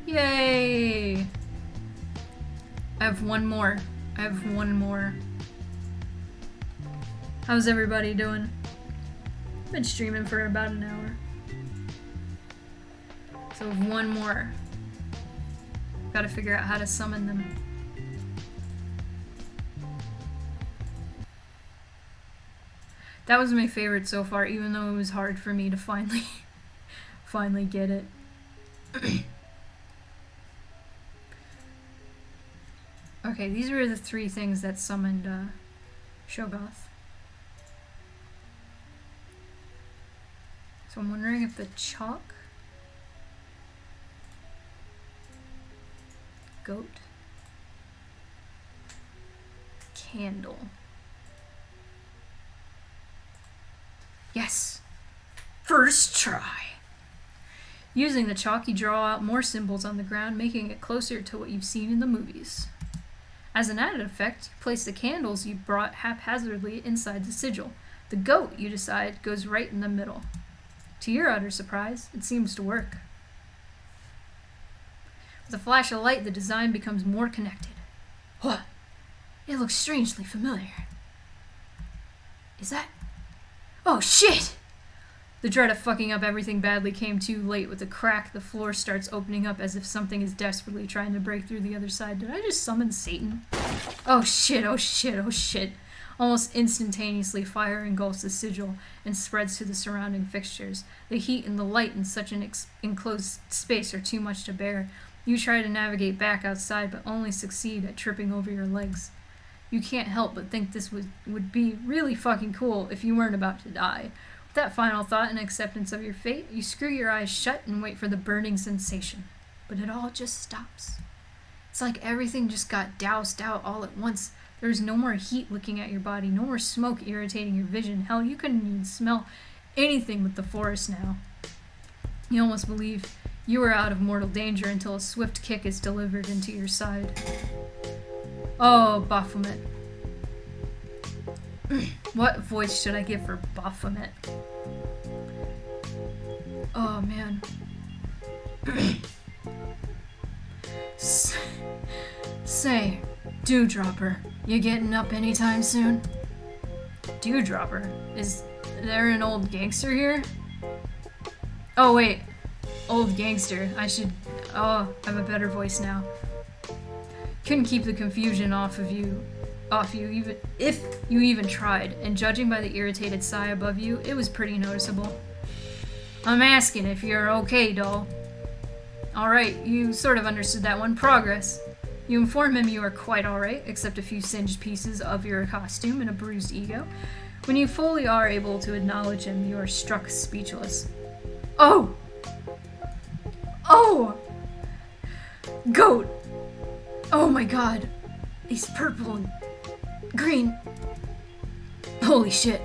Yay! I have one more. How's everybody doing? Been streaming for about an hour. So one more. Gotta figure out how to summon them. That was my favorite so far, even though it was hard for me to finally get it. Okay, these were the 3 things that summoned Shoggoth. So I'm wondering if the chalk, goat, candle. Yes. First try. Using the chalk, you draw out more symbols on the ground, making it closer to what you've seen in the movies. As an added effect, you place the candles you brought haphazardly inside the sigil. The goat, you decide, goes right in the middle. To your utter surprise, it seems to work. With a flash of light, the design becomes more connected. What? It looks strangely familiar. Is that... Oh, shit! The dread of fucking up everything badly came too late. With a crack, the floor starts opening up as if something is desperately trying to break through the other side. Did I just summon Satan? Oh shit, oh shit, oh shit. Almost instantaneously, fire engulfs the sigil and spreads to the surrounding fixtures. The heat and the light in such an enclosed space are too much to bear. You try to navigate back outside, but only succeed at tripping over your legs. You can't help but think this would be really fucking cool if you weren't about to die. With that final thought and acceptance of your fate, you screw your eyes shut and wait for the burning sensation. But it all just stops. It's like everything just got doused out all at once. There's no more heat looking at your body, no more smoke irritating your vision. Hell, you couldn't even smell anything with the forest now. You almost believe you are out of mortal danger until a swift kick is delivered into your side. Oh, Baphomet. What voice should I give for Baphomet? Oh, man. Say, Dewdropper, you getting up anytime soon? Dewdropper? Is there an old gangster here? Oh, wait. Old gangster. I have a better voice now. Couldn't keep the confusion off you even if you even tried, and judging by the irritated sigh above you, it was pretty noticeable. I'm asking if you're okay, doll. Alright, you sort of understood that one. Progress. You inform him you are quite alright, except a few singed pieces of your costume and a bruised ego. When you fully are able to acknowledge him, you are struck speechless. Oh! Oh! Goat! Oh my god. He's purple and green. Holy shit.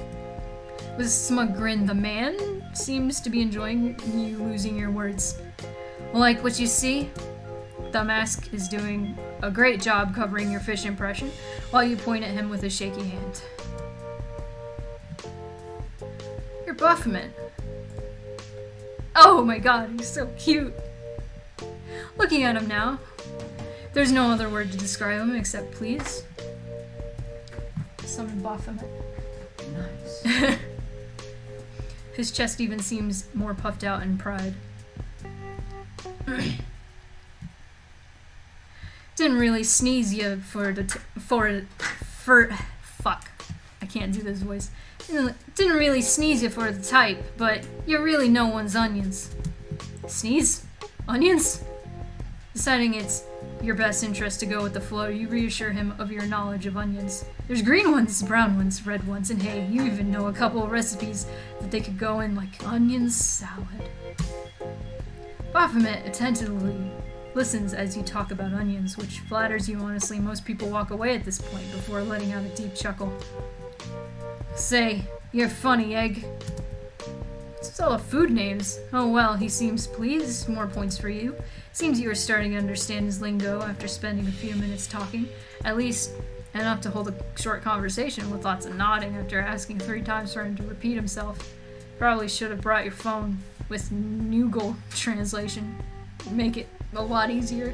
With a smug grin, the man seems to be enjoying you losing your words. Like what you see? The mask is doing a great job covering your fish impression, while you point at him with a shaky hand. You're Baphomet. Oh my god, he's so cute. Looking at him now, there's no other word to describe him except please. Summon Baphomet. Nice. His chest even seems more puffed out in pride. Didn't really sneeze you for fuck. I can't do this voice. Didn't really sneeze you for the type, but you're really no one's onions. Sneeze? Onions? Deciding it's your best interest to go with the flow, you reassure him of your knowledge of onions. There's green ones, brown ones, red ones, and hey, you even know a couple of recipes that they could go in like onion salad. Baphomet attentively listens as you talk about onions, which flatters you honestly. Most people walk away at this point before letting out a deep chuckle. Say, you're funny, egg. It's all of food names. Oh well, he seems pleased. More points for you. Seems you are starting to understand his lingo after spending a few minutes talking. At least enough to hold a short conversation with lots of nodding after asking 3 times for him to repeat himself. Probably should have brought your phone with Noogle translation. Make it a lot easier.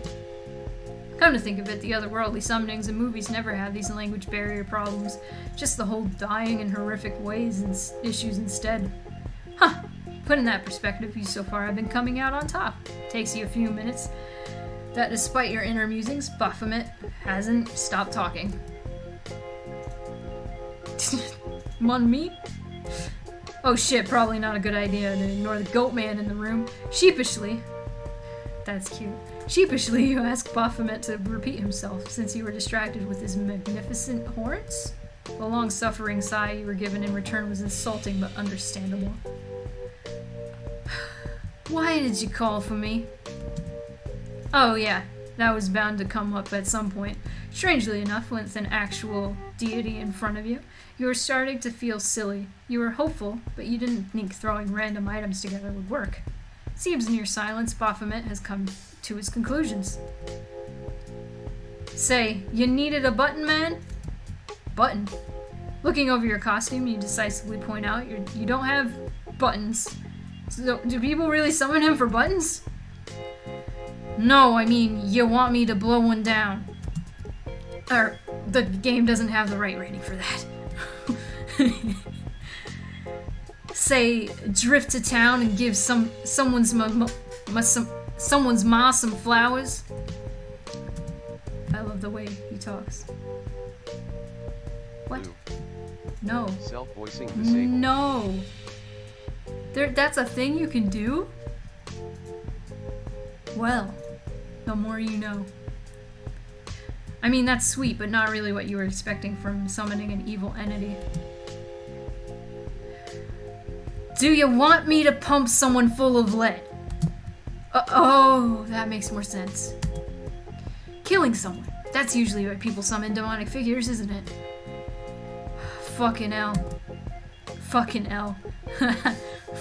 Come to think of it, the otherworldly summonings in movies never have these language barrier problems. Just the whole dying in horrific ways and issues instead. Huh. Put in that perspective, you so far have been coming out on top. Takes you a few minutes. That despite your inner musings, Baphomet hasn't stopped talking. Mon meat? Oh shit, probably not a good idea to ignore the goat man in the room. Sheepishly. That's cute. Sheepishly, you ask Baphomet to repeat himself, since you were distracted with his magnificent horns? The long-suffering sigh you were given in return was insulting but understandable. Why did you call for me? Oh yeah, that was bound to come up at some point. Strangely enough, with an actual deity in front of you, you were starting to feel silly. You were hopeful, but you didn't think throwing random items together would work. Seems in your silence, Baphomet has come to his conclusions. Say, you needed a button, man? Button? Looking over your costume, you decisively point out you don't have buttons. So, do people really summon him for buttons? No, I mean, you want me to blow one down. The game doesn't have the right rating for that. Say, drift to town and give someone's ma some flowers. I love the way he talks. What? Blue. No. Self-voicing disabled. No. That's a thing you can do? Well, the more you know. I mean, that's sweet, but not really what you were expecting from summoning an evil entity. Do you want me to pump someone full of lead? Oh, that makes more sense. Killing someone. That's usually why people summon demonic figures, isn't it? Fucking hell. Fucking hell.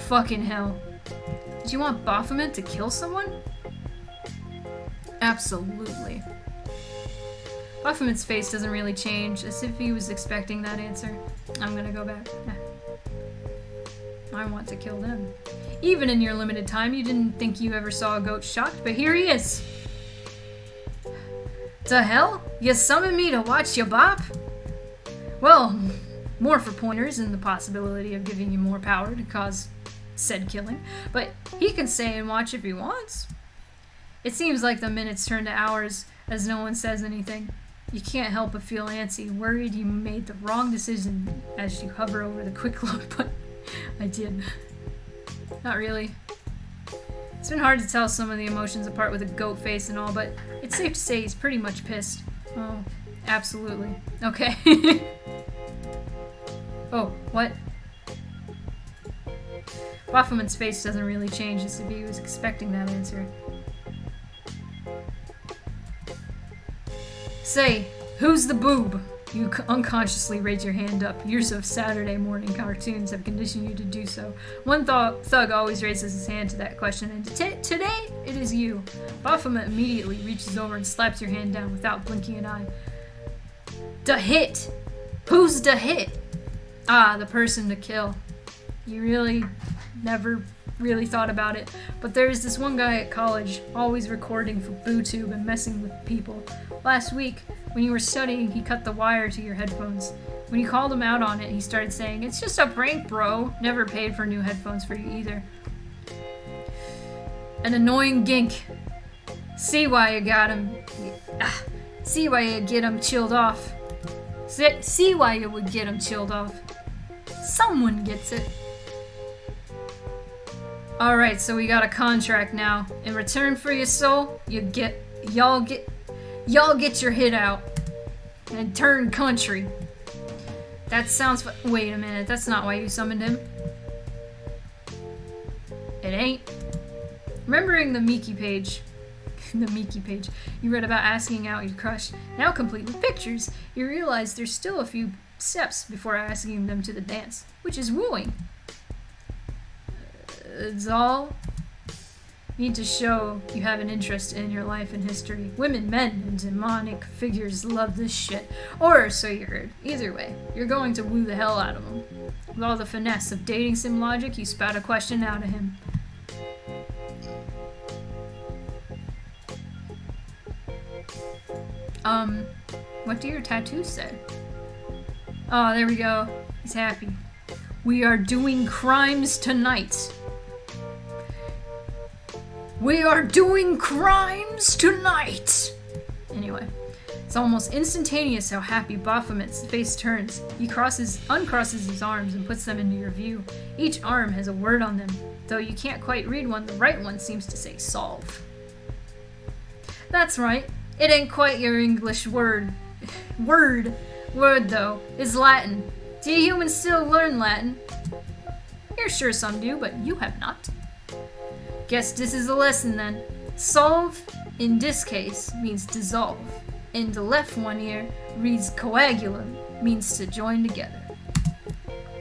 Fucking hell. Did you want Baphomet to kill someone? Absolutely. Baphomet's face doesn't really change, as if he was expecting that answer. I'm gonna go back. I want to kill them. Even in your limited time, you didn't think you ever saw a goat shocked, but here he is. To hell? You summoned me to watch you bop? Well, more for pointers and the possibility of giving you more power to cause said killing, but he can stay and watch if he wants. It seems like the minutes turn to hours as no one says anything. You can't help but feel antsy, worried you made the wrong decision as you hover over the quick load button. I did. Not really. It's been hard to tell some of the emotions apart with a goat face and all, but it's safe to say he's pretty much pissed. Oh, absolutely. Okay. Oh, what? Baphomet's face doesn't really change as if he was expecting that answer. Say, who's the boob? You unconsciously raise your hand up. Years of Saturday morning cartoons have conditioned you to do so. One thug always raises his hand to that question, and today it is you. Baphomet immediately reaches over and slaps your hand down without blinking an eye. Da hit! Who's the hit? Ah, the person to kill. You really never really thought about it, but there's this one guy at college, always recording for BooTube and messing with people. Last week, when you were studying, he cut the wire to your headphones. When you called him out on it, he started saying, "It's just a prank, bro." Never paid for new headphones for you either. An annoying gink. See why you got him. See why you get him chilled off. See why you would get him chilled off. Someone gets it. Alright, so we got a contract now. In return for your soul, y'all get your hit out and turn country. That sounds wait a minute, that's not why you summoned him. It ain't. Remembering the Miki page you read about asking out your crush, now complete with pictures, you realize there's still a few steps before asking them to the dance, which is wooing. It's all need to show you have an interest in your life and history. Women, men, and demonic figures love this shit. Or so you heard. Either way, you're going to woo the hell out of them. With all the finesse of dating sim logic, you spout a question out of him. What do your tattoos say? Oh, there we go. He's happy. We are doing crimes tonight. We are doing crimes tonight! Anyway, it's almost instantaneous how happy Baphomet's face turns. He uncrosses his arms and puts them into your view. Each arm has a word on them. Though you can't quite read one, the right one seems to say solve. That's right. It ain't quite your English word. Word, though, is Latin. Do you humans still learn Latin? You're sure some do, but you have not. Guess this is a lesson then. Solve, in this case, means dissolve. In the left one here, reads coagulum, means to join together.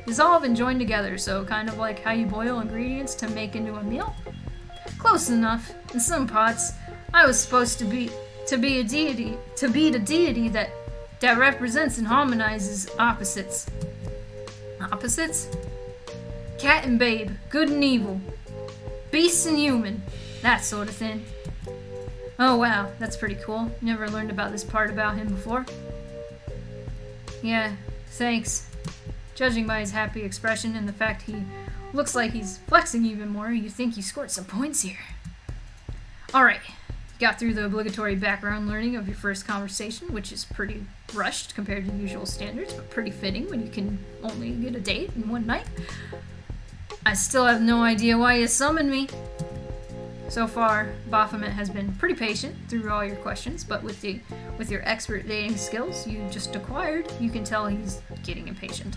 Dissolve and join together, so kind of like how you boil ingredients to make into a meal? Close enough. In some pots, I was supposed to be the deity that represents and harmonizes opposites. Opposites? Cat and babe, good and evil, beast and human, that sort of thing. Oh wow, that's pretty cool. Never learned about this part about him before. Yeah, thanks. Judging by his happy expression and the fact he looks like he's flexing even more, you think you scored some points here. Alright, got through the obligatory background learning of your first conversation, which is pretty rushed compared to usual standards, but pretty fitting when you can only get a date in one night. I still have no idea why you summoned me. So far, Baphomet has been pretty patient through all your questions, but with your expert dating skills you just acquired, you can tell he's getting impatient.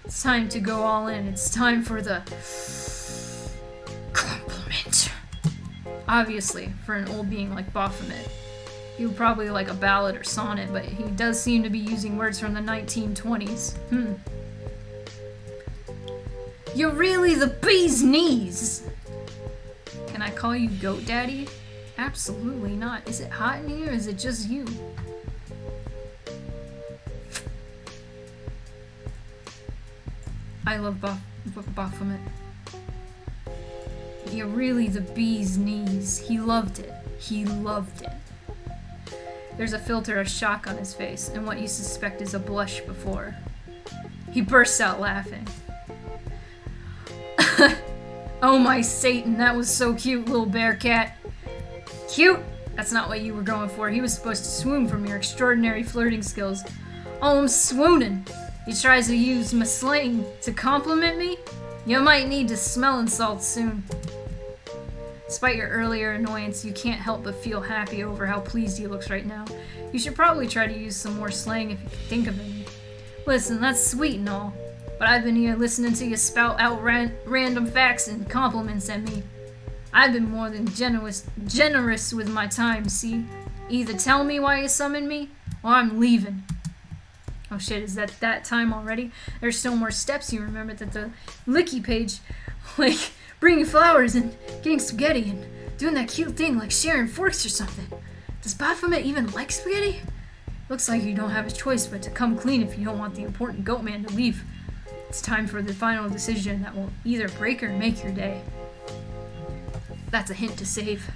It's time to go all in. It's time for the compliment. Obviously, for an old being like Baphomet, he would probably like a ballad or sonnet, but he does seem to be using words from the 1920s. You're really the bee's knees! Can I call you Goat Daddy? Absolutely not. Is it hot in here or is it just you? I love Baphomet. You're really the bee's knees. He loved it. He loved it. There's a filter of shock on his face, and what you suspect is a blush before. He bursts out laughing. Oh my Satan, that was so cute, little bear cat. Cute? That's not what you were going for. He was supposed to swoon from your extraordinary flirting skills. Oh, I'm swooning. He tries to use my slang to compliment me? You might need to smelling salts soon. Despite your earlier annoyance, you can't help but feel happy over how pleased he looks right now. You should probably try to use some more slang if you can think of any. Listen, that's sweet and all, but I've been here listening to you spout out random facts and compliments at me. I've been more than generous with my time, see? Either tell me why you summoned me, or I'm leaving. Oh shit, is that time already? There's still more steps. You remembered that the Licky page, like bringing flowers and getting spaghetti and doing that cute thing like sharing forks or something. Does Baphomet even like spaghetti? Looks like you don't have a choice but to come clean if you don't want the important goat man to leave. It's time for the final decision that will either break or make your day. That's a hint to save.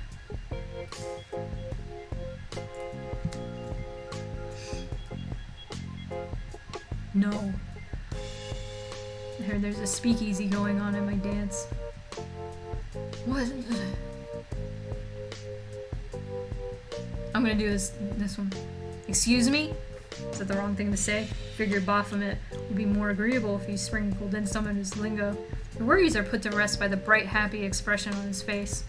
No. I heard there's a speakeasy going on in my dance. What? I'm gonna do this one. Excuse me? Is that the wrong thing to say? Figured Baphomet would be more agreeable if he sprinkled in some of his lingo. The worries are put to rest by the bright, happy expression on his face.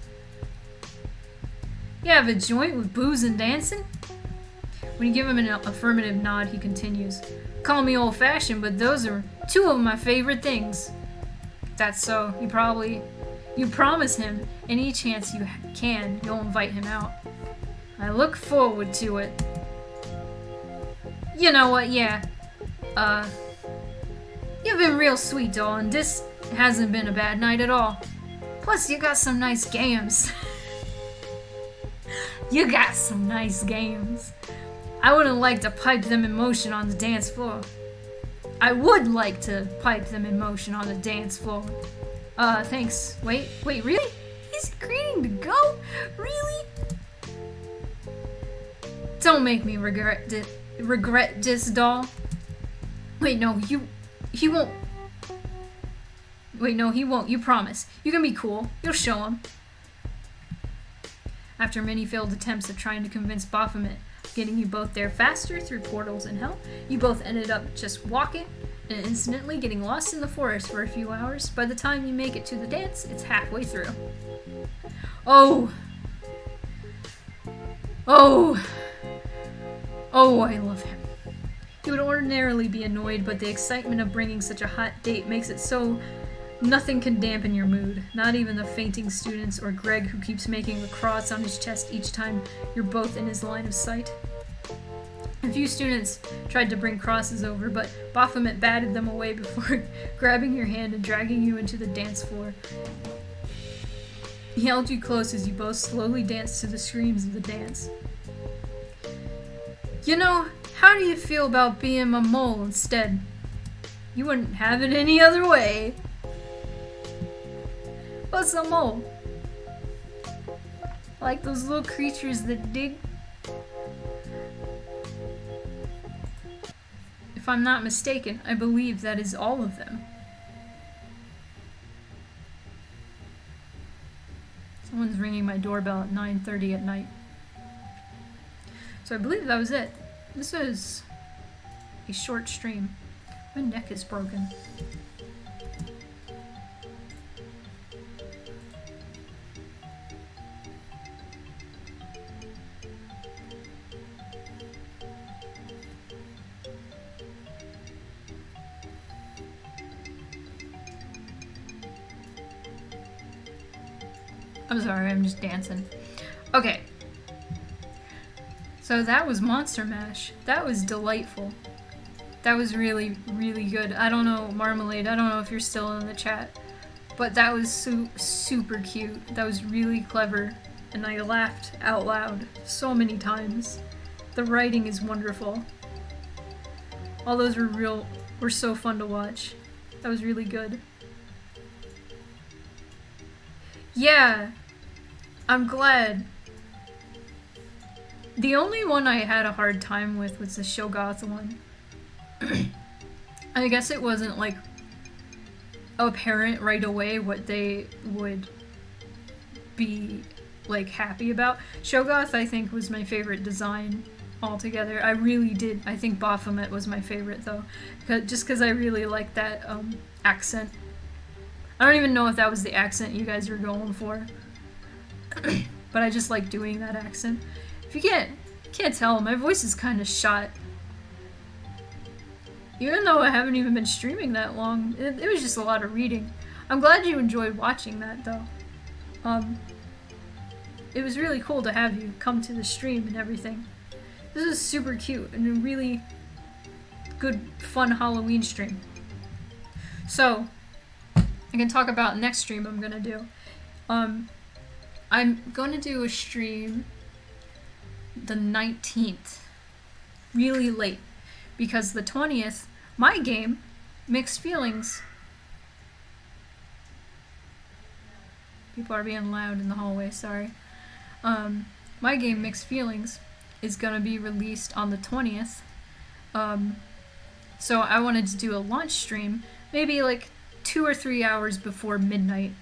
You have a joint with booze and dancing? When you give him an affirmative nod, he continues. Call me old-fashioned, but those are two of my favorite things. That's so. You promise him any chance you can, you'll invite him out. I look forward to it. You know what, yeah. You've been real sweet, doll, and this hasn't been a bad night at all. Plus, you got some nice games. You got some nice games. I wouldn't like to pipe them in motion on the dance floor. I would like to pipe them in motion on the dance floor. Thanks. Wait, really? He's agreeing to go? Really? Don't make me regret this, doll. Wait, no, he won't. Wait, no, he won't. You promise. You can be cool. You'll show him. After many failed attempts at trying to convince Baphomet, getting you both there faster through portals in hell, you both ended up just walking and incidentally getting lost in the forest for a few hours. By the time you make it to the dance, it's halfway through. Oh, I love him. He would ordinarily be annoyed, but the excitement of bringing such a hot date makes it so nothing can dampen your mood. Not even the fainting students or Greg, who keeps making a cross on his chest each time you're both in his line of sight. A few students tried to bring crosses over, but Baphomet batted them away before grabbing your hand and dragging you into the dance floor. He held you close as you both slowly danced to the screams of the dance. You know, how do you feel about being a mole instead? You wouldn't have it any other way. What's a mole? Like those little creatures that dig? If I'm not mistaken, I believe that is all of them. Someone's ringing my doorbell at 9:30 at night. So I believe that was it. This is a short stream. My neck is broken. I'm sorry, I'm just dancing. Okay. So that was Monster Mash. That was delightful. That was really, really good. I don't know, Marmalade, I don't know if you're still in the chat, but that was super cute. That was really clever, and I laughed out loud so many times. The writing is wonderful. All those were so fun to watch. That was really good. Yeah, I'm glad. The only one I had a hard time with was the Shogoth one. I guess it wasn't like apparent right away what they would be like happy about. Shogoth, I think, was my favorite design altogether. I really did. I think Baphomet was my favorite though, just because I really liked that accent. I don't even know if that was the accent you guys were going for, but I just like doing that accent. If you can't tell, my voice is kind of shot. Even though I haven't even been streaming that long, it was just a lot of reading. I'm glad you enjoyed watching that though. It was really cool to have you come to the stream and everything. This is super cute and a really good, fun Halloween stream. So, I can talk about next stream I'm gonna do. I'm gonna do a stream the 19th, really late, because the 20th, my game, Mixed Feelings. People are being loud in the hallway, sorry. My game, Mixed Feelings, is gonna be released on the 20th. So I wanted to do a launch stream, maybe like 2 or 3 hours before midnight.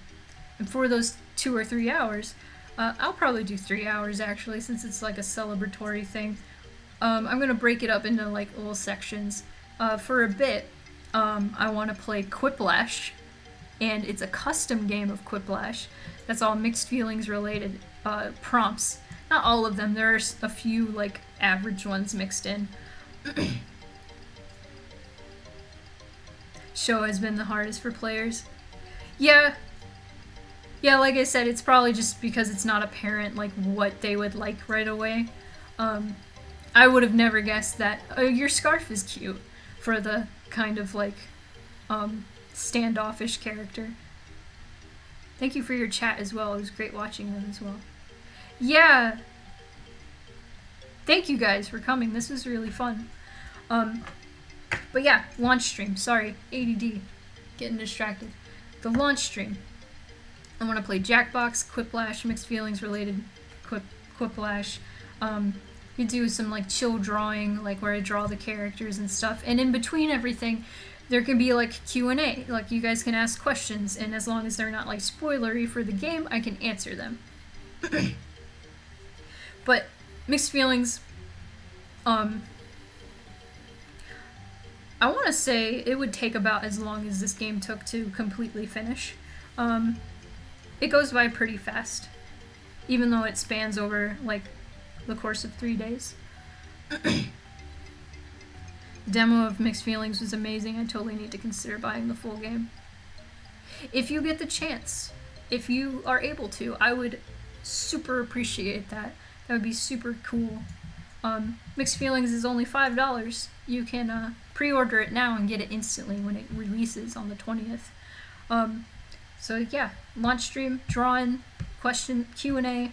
And for those 2 or 3 hours, I'll probably do 3 hours actually, since it's like a celebratory thing. I'm gonna break it up into like little sections. For a bit, I want to play Quiplash, and it's a custom game of Quiplash. That's all mixed feelings related prompts. Not all of them. There's a few like average ones mixed in. Show has been the hardest for players. Yeah, like I said, it's probably just because it's not apparent like what they would like right away. I would have never guessed that your scarf is cute for the kind of like standoffish character. Thank you for your chat as well. It was great watching them as well. Yeah. Thank you guys for coming. This was really fun. But yeah, launch stream. Sorry, ADD. Getting distracted. The launch stream. I want to play Jackbox, Quiplash, mixed feelings related Quiplash. You do some like chill drawing, like where I draw the characters and stuff. And in between everything, there can be like Q&A. Like you guys can ask questions, and as long as they're not like spoilery for the game, I can answer them. But mixed feelings, I want to say it would take about as long as this game took to completely finish. It goes by pretty fast, even though it spans over like the course of 3 days. The demo of Mixed Feelings was amazing. I totally need to consider buying the full game. If you get the chance, if you are able to, I would super appreciate that. That would be super cool. Mixed Feelings is only $5. You can pre-order it now and get it instantly when it releases on the 20th. So yeah, launch stream, drawing, question, Q&A,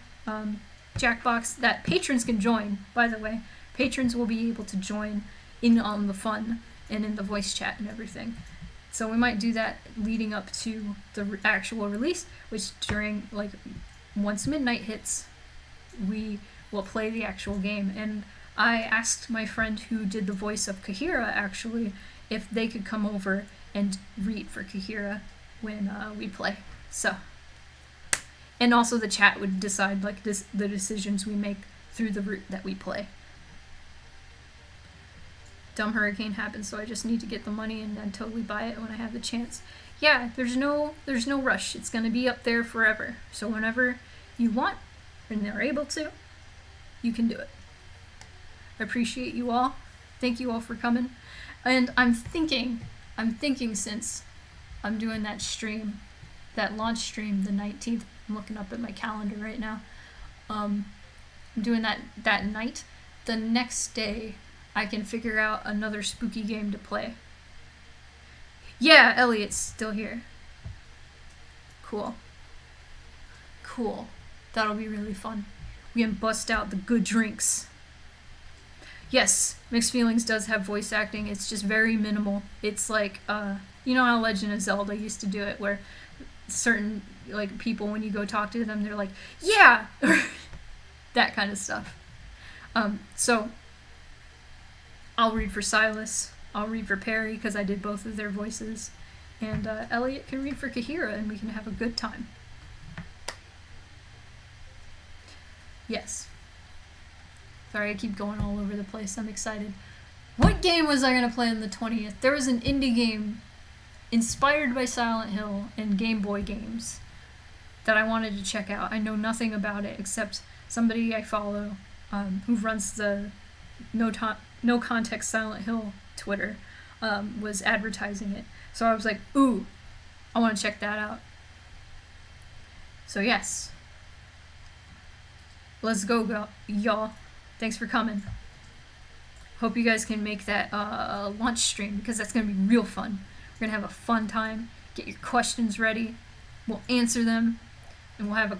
Jackbox that patrons can join, by the way. Patrons will be able to join in on the fun and in the voice chat and everything. So we might do that leading up to the actual release, which during, like, once midnight hits, we will play the actual game. And I asked my friend who did the voice of Kahira, actually, if they could come over and read for Kahira when we play. So, and also the chat would decide like the decisions we make through the route that we play. Dumb hurricane happened, so I just need to get the money and then totally buy it when I have the chance. Yeah, there's no rush. It's gonna be up there forever. So whenever you want and they're able to, you can do it. I appreciate you all. Thank you all for coming. And I'm thinking since I'm doing that stream, that launch stream, the 19th. I'm looking up at my calendar right now. I'm doing that night. The next day, I can figure out another spooky game to play. Yeah, Elliot's still here. Cool. That'll be really fun. We can bust out the good drinks. Yes, Mixed Feelings does have voice acting. It's just very minimal. It's like, you know how Legend of Zelda used to do it, where certain like people, when you go talk to them, they're like, yeah, that kind of stuff. So I'll read for Silas. I'll read for Perry because I did both of their voices, and Elliot can read for Kahira, and we can have a good time. Yes. Sorry, I keep going all over the place. I'm excited. What game was I going to play on the 20th? There was an indie game inspired by Silent Hill and Game Boy games that I wanted to check out. I know nothing about it except somebody I follow who runs the No Context Silent Hill Twitter was advertising it. So I was like, ooh, I want to check that out. So yes. Let's go, y'all. Thanks for coming. Hope you guys can make that launch stream because that's going to be real fun. We're going to have a fun time. Get your questions ready. We'll answer them. And we'll have a